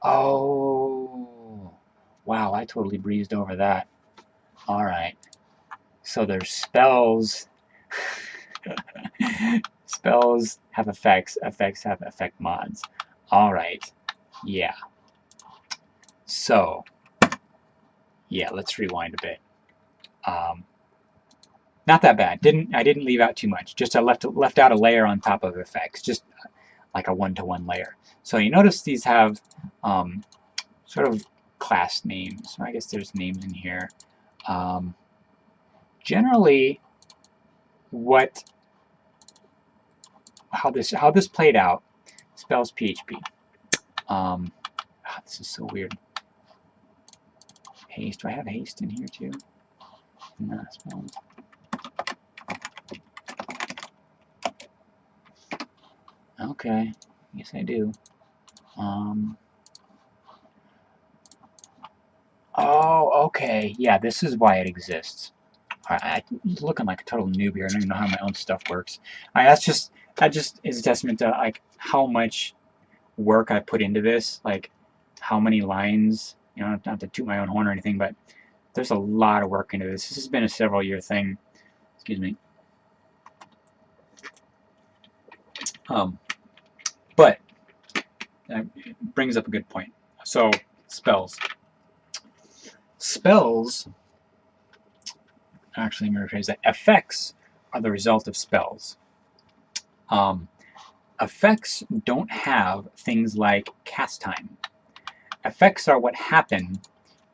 Oh, wow! I totally breezed over that. All right. So there's spells. Spells have effects. Effects have effect mods. All right. Yeah. So, yeah, let's rewind a bit. Not that bad. I didn't leave out too much. Just I left out a layer on top of effects, just like a one-to-one layer. So you notice these have sort of class names. I guess there's names in here. Generally, how this played out. Spells PHP. This is so weird. Haste. Do I have haste in here too? No, spells. Okay, yes I do. Oh, okay. Yeah, this is why it exists. I'm looking like a total noob here. I don't even know how my own stuff works. That just is a testament to like how much work I put into this. Like how many lines. Not to toot my own horn or anything, but there's a lot of work into this. This has been a several-year thing. Excuse me. But that brings up a good point. So spells. Actually, let me rephrase that. Effects are the result of spells. Effects don't have things like cast time. Effects are what happen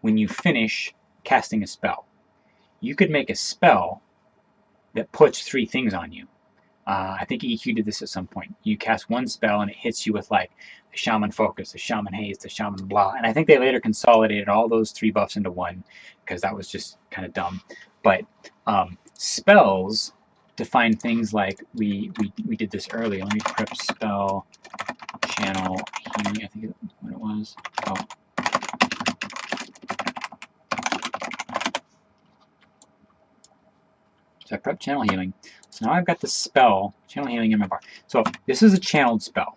when you finish casting a spell. You could make a spell that puts 3 things on you. I think EQ did this at some point. You cast one spell and it hits you with like the Shaman Focus, the Shaman Haze, the Shaman Blah. And I think they later consolidated all those 3 buffs into one because that was just kind of dumb. But spells define things like we did this earlier. Let me prep spell channel healing. I think what it was. Oh. So I prep channel healing. So now I've got the spell channel healing in my bar. So this is a channeled spell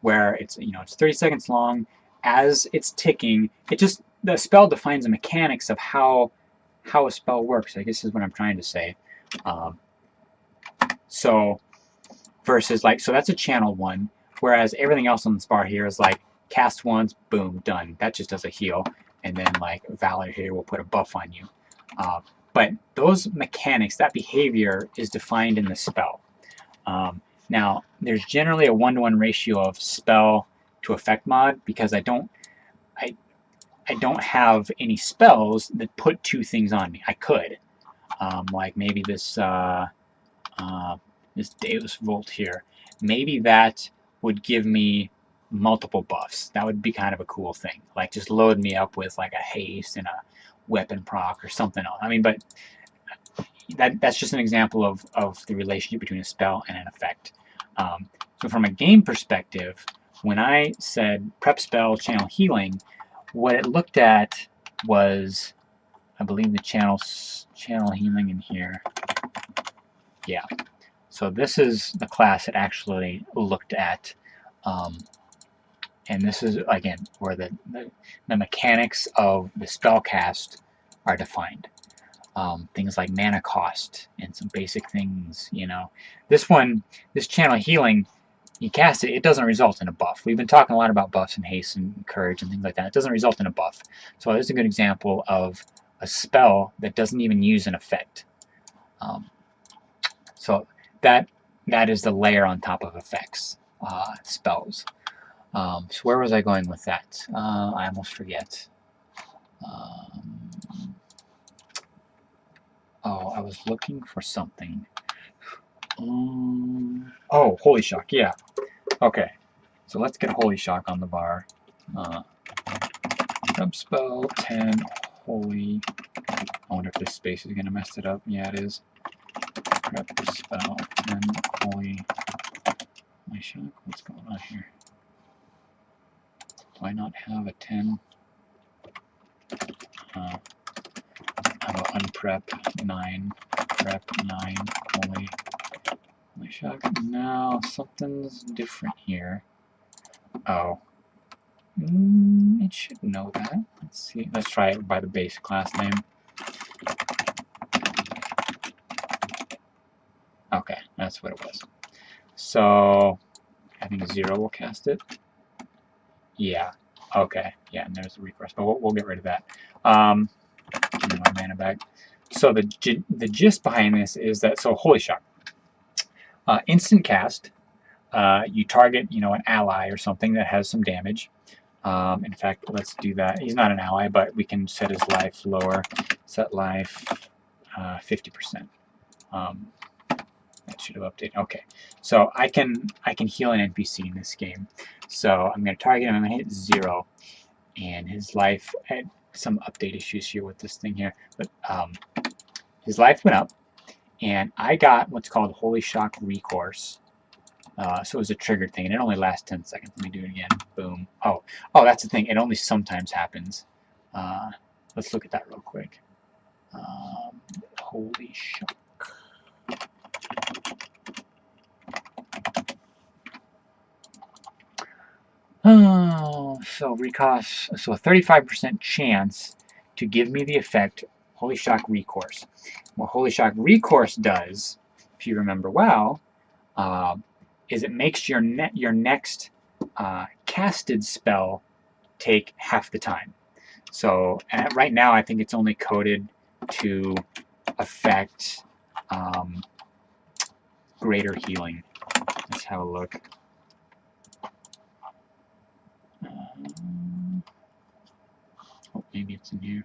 where it's it's 30 seconds long. As it's ticking, the spell defines the mechanics of how a spell works. I guess is what I'm trying to say. So versus so that's a channeled one. Whereas everything else on this bar here is like cast once, boom, done. That just does a heal, and then like Valor here will put a buff on you. But those mechanics, that behavior, is defined in the spell. Now, there's generally a 1-to-1 ratio of spell to effect mod because I don't have any spells that put 2 things on me. I could, like maybe this this Deus Volt here. Maybe that would give me multiple buffs. That would be kind of a cool thing. Like just load me up with like a haste and a weapon proc or something else. I mean, but that's just an example of the relationship between a spell and an effect. So from a game perspective, when I said prep spell channel healing, what it looked at was, I believe, the channel healing in here. Yeah. So this is the class it actually looked at. And this is, again, where the mechanics of the spell cast are defined. Things like mana cost and some basic things, This channel healing, you cast it, it doesn't result in a buff. We've been talking a lot about buffs and haste and courage and things like that. It doesn't result in a buff. So this is a good example of a spell that doesn't even use an effect. So that is the layer on top of effects, spells. So where was I going with that? I almost forget. Oh, I was looking for something. Oh, Holy Shock, yeah. Okay, so let's get Holy Shock on the bar. Spell 10 Holy. I wonder if this space is going to mess it up. Yeah, it is. Prep spell 10 Holy Shock. What's going on here? Do I not have a 10? How about unprep 9, prep 9, Holy Shock? No, something's different here. Oh. It should know that. Let's see. Let's try it by the base class name. Okay, that's what it was. So, I think 0 will cast it. Yeah. Okay. Yeah, and there's the refresh, but we'll get rid of that. Give me my mana back. So the gist behind this is that, so Holy Shock. Instant cast. You target, an ally or something that has some damage. In fact, let's do that. He's not an ally, but we can set his life lower. Set life 50%. That should have updated. Okay, so I can heal an NPC in this game. So I'm going to target him. I'm going to hit 0, and his life. I had some update issues here with this thing here, but his life went up, and I got what's called Holy Shock Recourse. So it was a triggered thing, and it only lasts 10 seconds. Let me do it again. Boom. Oh, that's the thing. It only sometimes happens. Let's look at that real quick. Holy Shock. Oh, so recourse. So a 35% chance to give me the effect Holy Shock Recourse. What Holy Shock Recourse does, if you remember well, is it makes your next casted spell take half the time. So right now I think it's only coded to affect greater healing. Let's have a look. Maybe it's in here.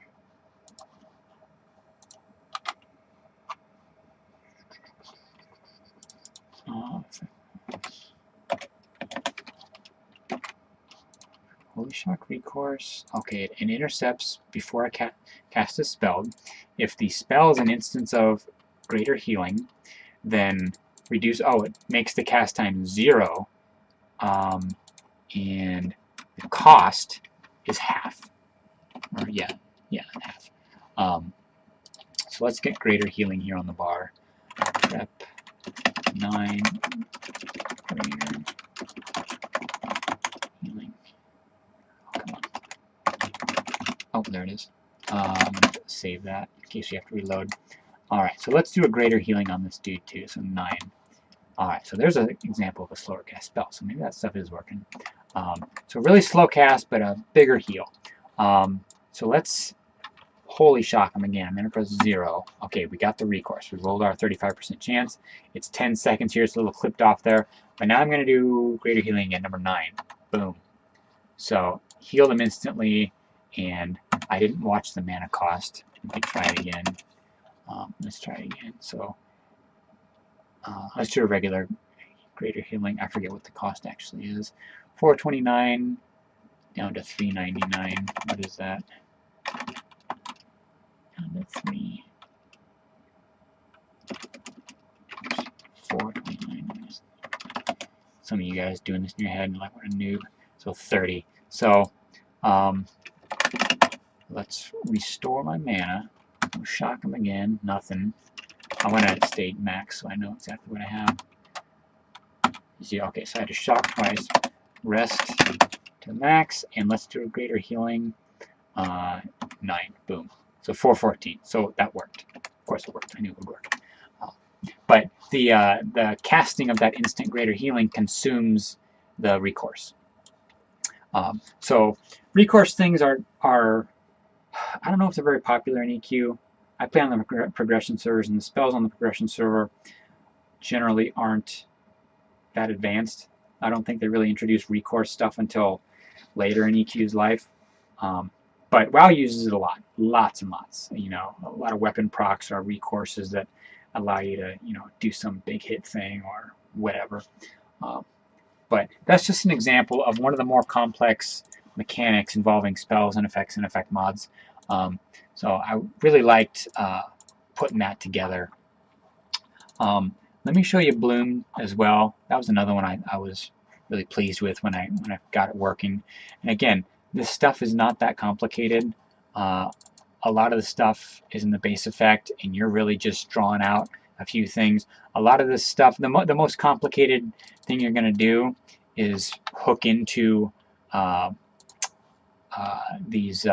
Holy Shock recourse. Okay, it intercepts before I cast a spell. If the spell is an instance of greater healing, then reduce. Oh, it makes the cast time 0, and the cost is half. Or yeah, half. So let's get greater healing here on the bar. Rep 9 greater healing. Come on. Oh, there it is. I'm going to save that in case we have to reload. Alright, so let's do a greater healing on this dude too, so 9. Alright, so there's an example of a slower cast spell, so maybe that stuff is working. So really slow cast, but a bigger heal. So let's Holy Shock him again. I'm going to press 0. Okay, we got the recourse. We rolled our 35% chance. It's 10 seconds here. It's a little clipped off there. But now I'm going to do greater healing at number 9. Boom. So heal them instantly, and I didn't watch the mana cost. Let me try it again. Let's try it again. So let's do a regular greater healing. I forget what the cost actually is. 429 down to 399. What is that? Down to 429. Some of you guys doing this in your head and like, what a noob. So 30. So let's restore my mana. We'll shock him again. Nothing. I want to state max so I know exactly what I have. You see, okay, so I had to shock twice, rest to max, and let's do a greater healing. 9. Boom. So 414. So that worked. Of course it worked. I knew it would work. But the casting of that instant greater healing consumes the recourse. So recourse things are I don't know if they're very popular in EQ. I play on the progression servers, and the spells on the progression server generally aren't that advanced. I don't think they really introduce recourse stuff until later in EQ's life. But WoW uses it a lot, lots and lots. You know, a lot of weapon procs are recourses that allow you to, you know, do some big hit thing or whatever. But that's just an example of one of the more complex mechanics involving spells and effects and effect mods. So I really liked putting that together. Let me show you Bloom as well. That was another one I was really pleased with when I got it working. And again, this stuff is not that complicated. A lot of the stuff is in the base effect, and you're really just drawing out a few things. A lot of this stuff, the most complicated thing you're going to do is hook into these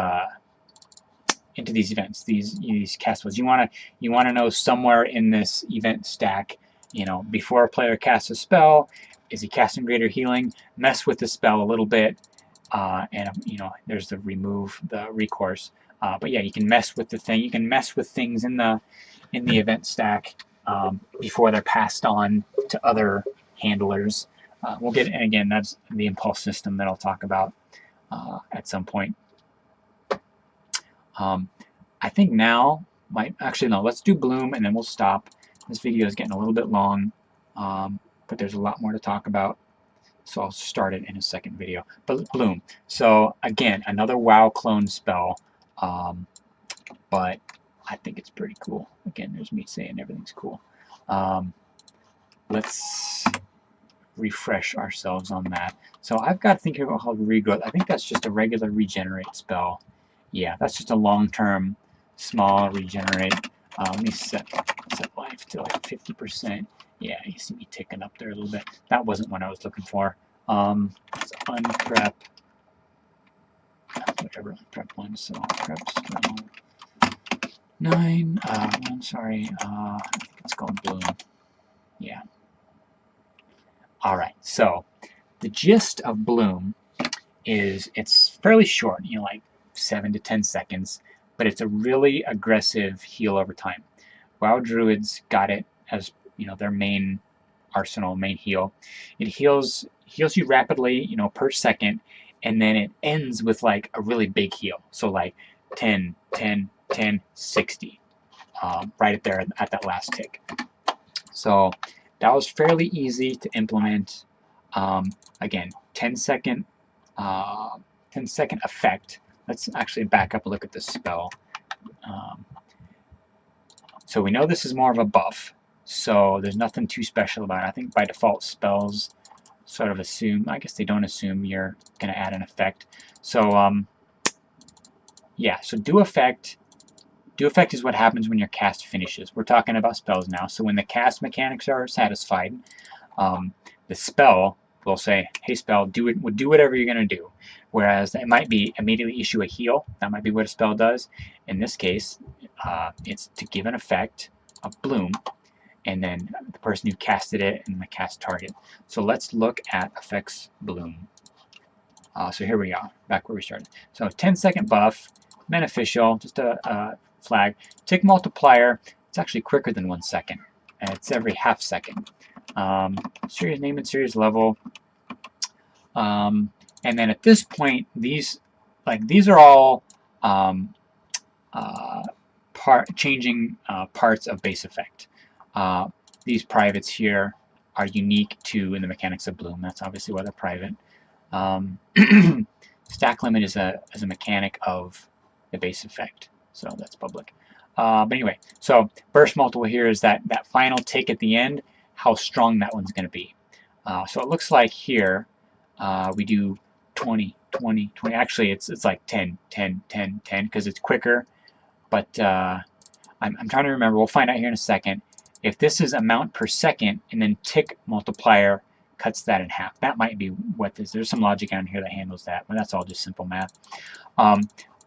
events, these cast spells. You want to know somewhere in this event stack, you know, before a player casts a spell, is he casting greater healing? Mess with the spell a little bit, and you know, there's the remove the recourse. But yeah, you can mess with the thing. You can mess with things in the event stack before they're passed on to other handlers. We'll get, and again, that's the impulse system that I'll talk about at some point. I think now actually no, let's do Bloom and then we'll stop. This video is getting a little bit long, but there's a lot more to talk about, so I'll start it in a second video. But Bloom, so again, another WoW clone spell, but I think it's pretty cool. Again, there's me saying everything's cool. Let's refresh ourselves on that. So I've got to think about how regrowth. I think that's just a regular regenerate spell. Yeah, that's just a long-term small regenerate. Let me set life to like 50%. Yeah, you see me ticking up there a little bit. That wasn't what I was looking for. Let's unprep whatever unprep one. So prep spell 9. I'm sorry. I think it's called Bloom. Yeah. All right. So the gist of Bloom is it's fairly short. You know, like 7 to 10 seconds, but it's a really aggressive heal over time. WoW Druids got it as, you know, their main arsenal, main heal. It heals you rapidly, you know, per second, and then it ends with like a really big heal. So like 10, 10, 10, 60. Right at there at that last tick. So that was fairly easy to implement. Again, 10-second 10-second effect. Let's actually back up and look at this spell. Um, so we know this is more of a buff, so there's nothing too special about it. I think by default spells sort of assume, I guess they don't assume you're going to add an effect. So yeah, so do effect is what happens when your cast finishes. We're talking about spells now. So when the cast mechanics are satisfied, the spell will say, hey spell, do whatever you're going to do. Whereas it might be immediately issue a heal. That might be what a spell does. In this case, it's to give an effect, a bloom, and then the person who casted it and the cast target. So let's look at effects bloom. So here we are, back where we started. So 10-second buff, beneficial, just a flag. Tick multiplier, it's actually quicker than 1 second. And it's every half second. Series name and series level. And then at this point, these are all changing parts of base effect. These privates here are unique to in the mechanics of bloom. That's obviously why they're private. Stack limit is a mechanic of the base effect, so that's public. But anyway, so burst multiple here is that final tick at the end, how strong that one's going to be. So it looks like here we do 20, 20, 20. Actually, it's like 10, 10, 10, 10 because it's quicker. But I'm trying to remember. We'll find out here in a second. If this is amount per second and then tick multiplier cuts that in half. That might be what this. There's some logic down here that handles that, but that's all just simple math.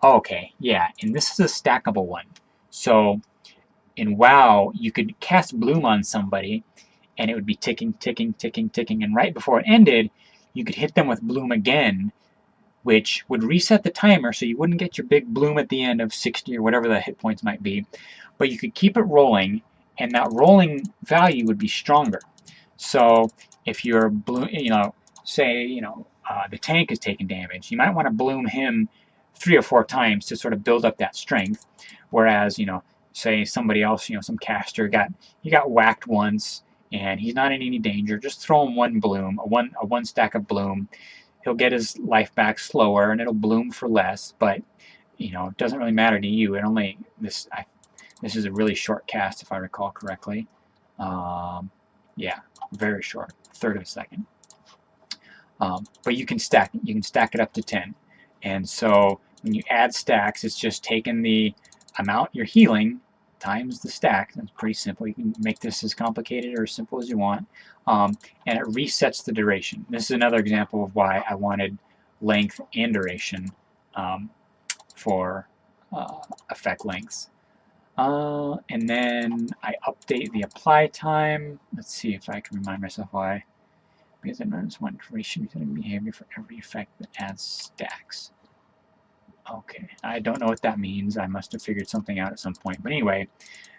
Okay, yeah, and this is a stackable one. So in WoW, you could cast Bloom on somebody, and it would be ticking, ticking, ticking, ticking, and right before it ended, you could hit them with Bloom again, which would reset the timer so you wouldn't get your big bloom at the end of 60 or whatever the hit points might be, but you could keep it rolling, and that rolling value would be stronger. So if you're bloom, say the tank is taking damage, you might want to bloom him 3 or 4 times to sort of build up that strength. Whereas say somebody else, some caster he got whacked once and he's not in any danger, just throw him one bloom, a one stack of bloom. He'll get his life back slower and it'll bloom for less, but it doesn't really matter to you. This is a really short cast if I recall correctly. Yeah, very short, a third of a second. But you can stack it up to 10. And so when you add stacks, it's just taking the amount you're healing times the stack. That's pretty simple. You can make this as complicated or as simple as you want. And it resets the duration. This is another example of why I wanted length and duration for effect lengths. And then I update the apply time. Let's see if I can remind myself why. Because I notice one duration behavior for every effect that adds stacks. Okay, I don't know what that means. I must have figured something out at some point. But anyway,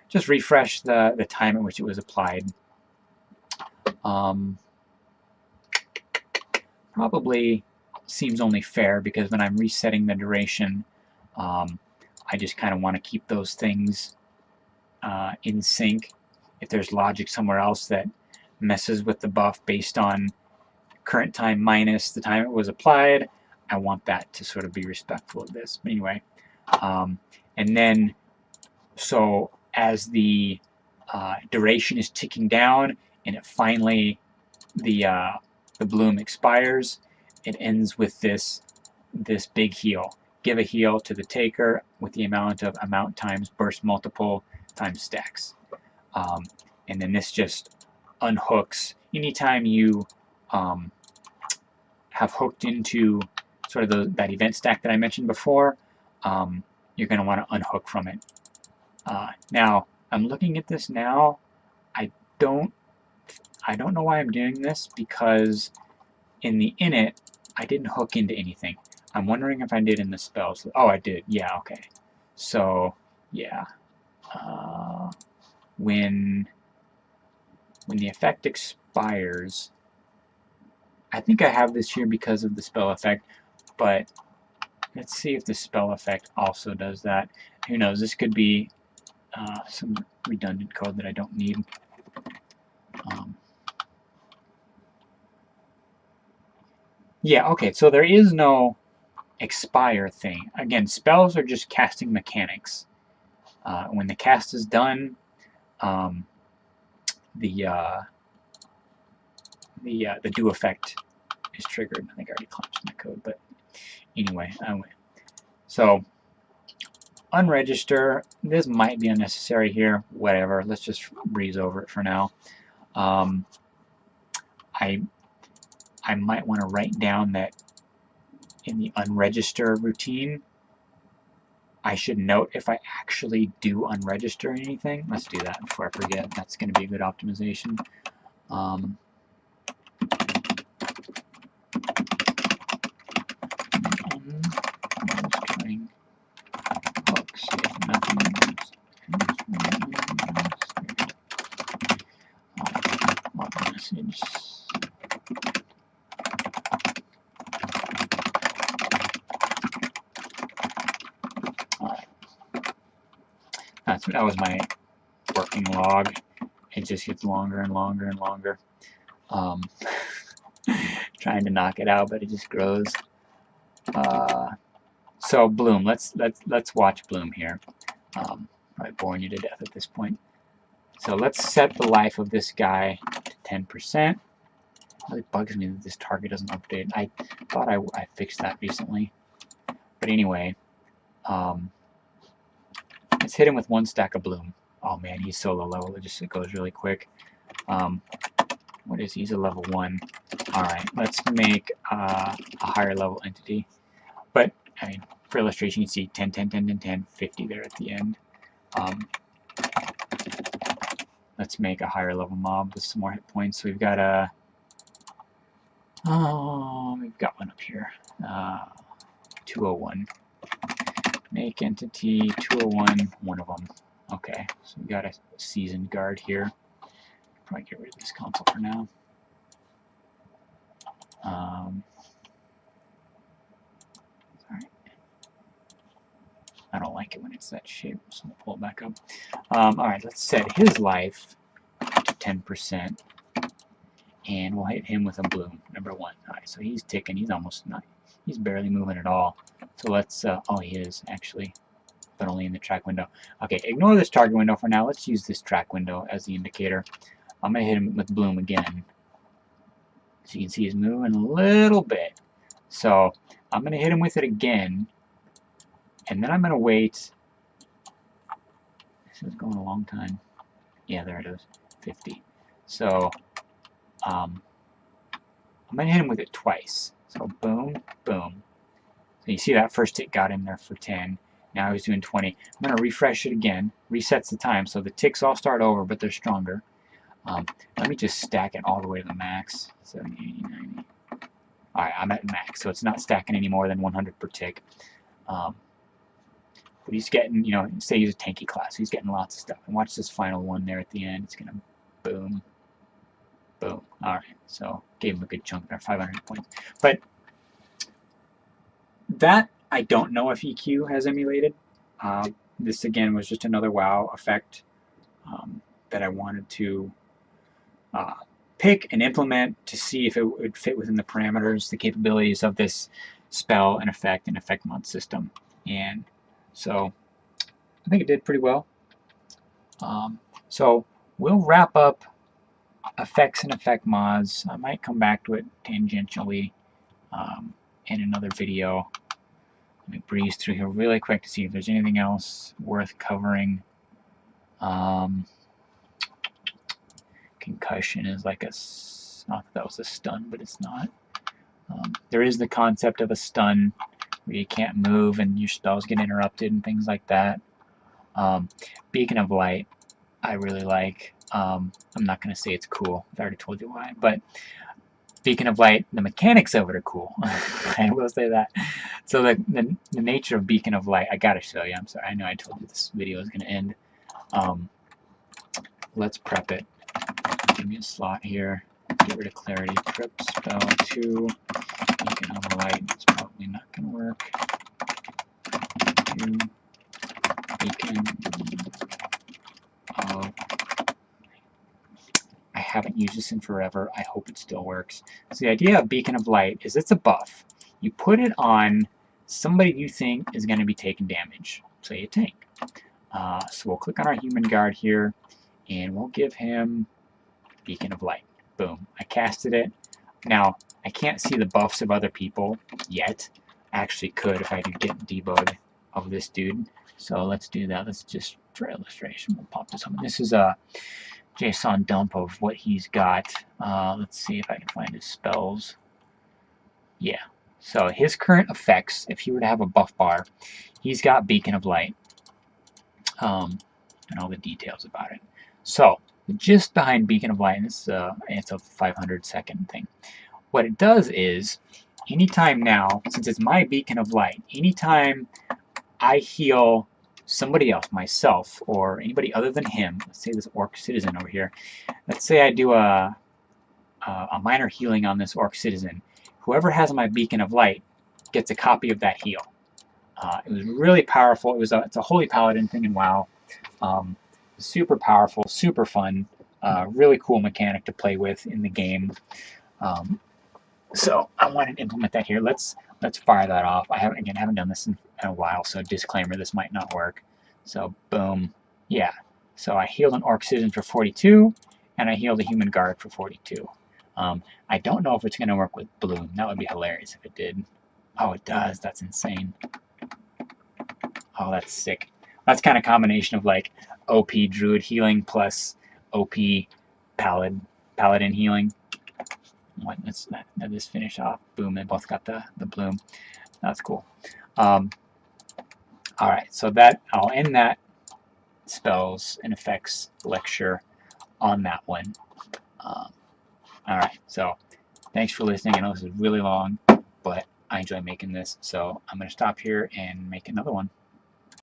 just refresh the time at which it was applied. Probably seems only fair because when I'm resetting the duration, I just kind of want to keep those things in sync. If there's logic somewhere else that messes with the buff based on current time minus the time it was applied, I want that to sort of be respectful of this. Anyway, and then so as the duration is ticking down and it finally the bloom expires, it ends with this big heal. Give a heal to the taker with the amount times burst multiple times stacks. And then this just unhooks anytime you have hooked into sort of that event stack that I mentioned before. You're going to want to unhook from it. Now I'm looking at this now. I don't know why I'm doing this because in the init I didn't hook into anything. I'm wondering if I did in the spells. Oh, I did. Yeah. Okay. So yeah. When the effect expires, I think I have this here because of the spell effect, but Let's see if the spell effect also does that. Who knows? This could be some redundant code that I don't need. Yeah, okay, so there is no expire thing. Again, spells are just casting mechanics. When the cast is done, the do effect is triggered. I think I already collapsed my code, but anyway. So unregister. This might be unnecessary here. Whatever. Let's just breeze over it for now. I might want to write down that in the unregister routine, I should note if I actually do unregister anything. Let's do that before I forget. That's going to be a good optimization. Unregistering hooks if nothing message. That was my working log. It just gets longer and longer and longer. Trying to knock it out, but it just grows. So Bloom, let's watch Bloom here. Probably boring you to death at this point. So let's set the life of this guy to 10%. It really bugs me that this target doesn't update. I thought I fixed that recently. But anyway, let's hit him with 1 stack of Bloom. Oh man, he's so low level, it goes really quick. What is he? He's a level 1. Alright, let's make a higher level entity. But, I mean, for illustration, you see 10, 10, 10, 10, 10, 50 there at the end. Let's make a higher level mob with some more hit points. So we've got a... we've got one up here. 201. Make entity 201, one of them. Okay, so we've got a seasoned guard here. Probably get rid of this console for now. Sorry. I don't like it when it's that shape, so we'll pull it back up. Alright, let's set his life to 10%. And we'll hit him with a Bloom, number 1. Alright, so he's ticking. He's almost not. He's barely moving at all. So let's. Oh, he is actually, but only in the track window. Okay, ignore this target window for now. Let's use this track window as the indicator. I'm gonna hit him with Bloom again. So you can see he's moving a little bit. So I'm gonna hit him with it again, and then I'm gonna wait. This is going a long time. Yeah, there it is. 50. So I'm going to hit him with it twice. So boom, boom. So you see that first tick got him there for 10. Now he's doing 20. I'm going to refresh it again. Resets the time. So the ticks all start over, but they're stronger. Let me just stack it all the way to the max. 70, 80, 90. Alright, I'm at max. So it's not stacking any more than 100 per tick. But he's getting, you know, say he's a tanky class. He's getting lots of stuff. And watch this final one there at the end. It's going to boom. Boom. Alright, so gave him a good chunk there, 500 points. But that, I don't know if EQ has emulated. This, again, was just another WoW effect that I wanted to pick and implement to see if it would fit within the parameters, the capabilities of this spell and effect mod system. And so I think it did pretty well. So we'll wrap up effects and effect mods. I might come back to it tangentially in another video. Let me breeze through here really quick to see if there's anything else worth covering. Concussion is like a, not that was a stun, but it's not. There is the concept of a stun where you can't move and your spells get interrupted and things like that. Beacon of Light I really like. I'm not going to say it's cool. I've already told you why. But Beacon of Light, the mechanics of it are cool. I will say that. So the nature of Beacon of Light, I got to show you. I'm sorry. I know I told you this video is going to end. Let's prep it. Give me a slot here. Get rid of clarity. Prep spell 2. Beacon of Light. It's probably not going to work. Beacon of... I haven't used this in forever. I hope it still works. So the idea of Beacon of Light is it's a buff. You put it on somebody you think is going to be taking damage, say a tank. So we'll click on our human guard here, and we'll give him Beacon of Light. Boom. I casted it. Now, I can't see the buffs of other people yet. I actually could if I could get debug of this dude. So let's do that. Let's just, for illustration, we'll pop this up. This is a JSON dump of what he's got. Let's see if I can find his spells. Yeah. So his current effects, if he were to have a buff bar, he's got Beacon of Light. And all the details about it. So, just behind Beacon of Light, it's a 500-second thing. What it does is, anytime now, since it's my Beacon of Light, anytime I heal somebody else, myself, or anybody other than him, let's say this Orc Citizen over here, let's say I do a minor healing on this Orc Citizen, whoever has my Beacon of Light gets a copy of that heal. It was really powerful. It's a Holy Paladin thing in WoW. Super powerful, super fun, really cool mechanic to play with in the game. So I wanted to implement that here. Let's fire that off. I haven't done this in a while, so disclaimer, this might not work. So boom, yeah. So I healed an Orc Citizen for 42, and I healed a Human Guard for 42. I don't know if it's going to work with Bloom. That would be hilarious if it did. Oh, it does. That's insane. Oh, that's sick. That's kind of combination of like OP Druid healing plus OP Paladin healing. Let's let this finish off. Boom, they both got the bloom. That's cool. Alright, so that I'll end that spells and effects lecture on that one. Alright, so thanks for listening. I know this is really long, but I enjoy making this, so I'm going to stop here and make another one.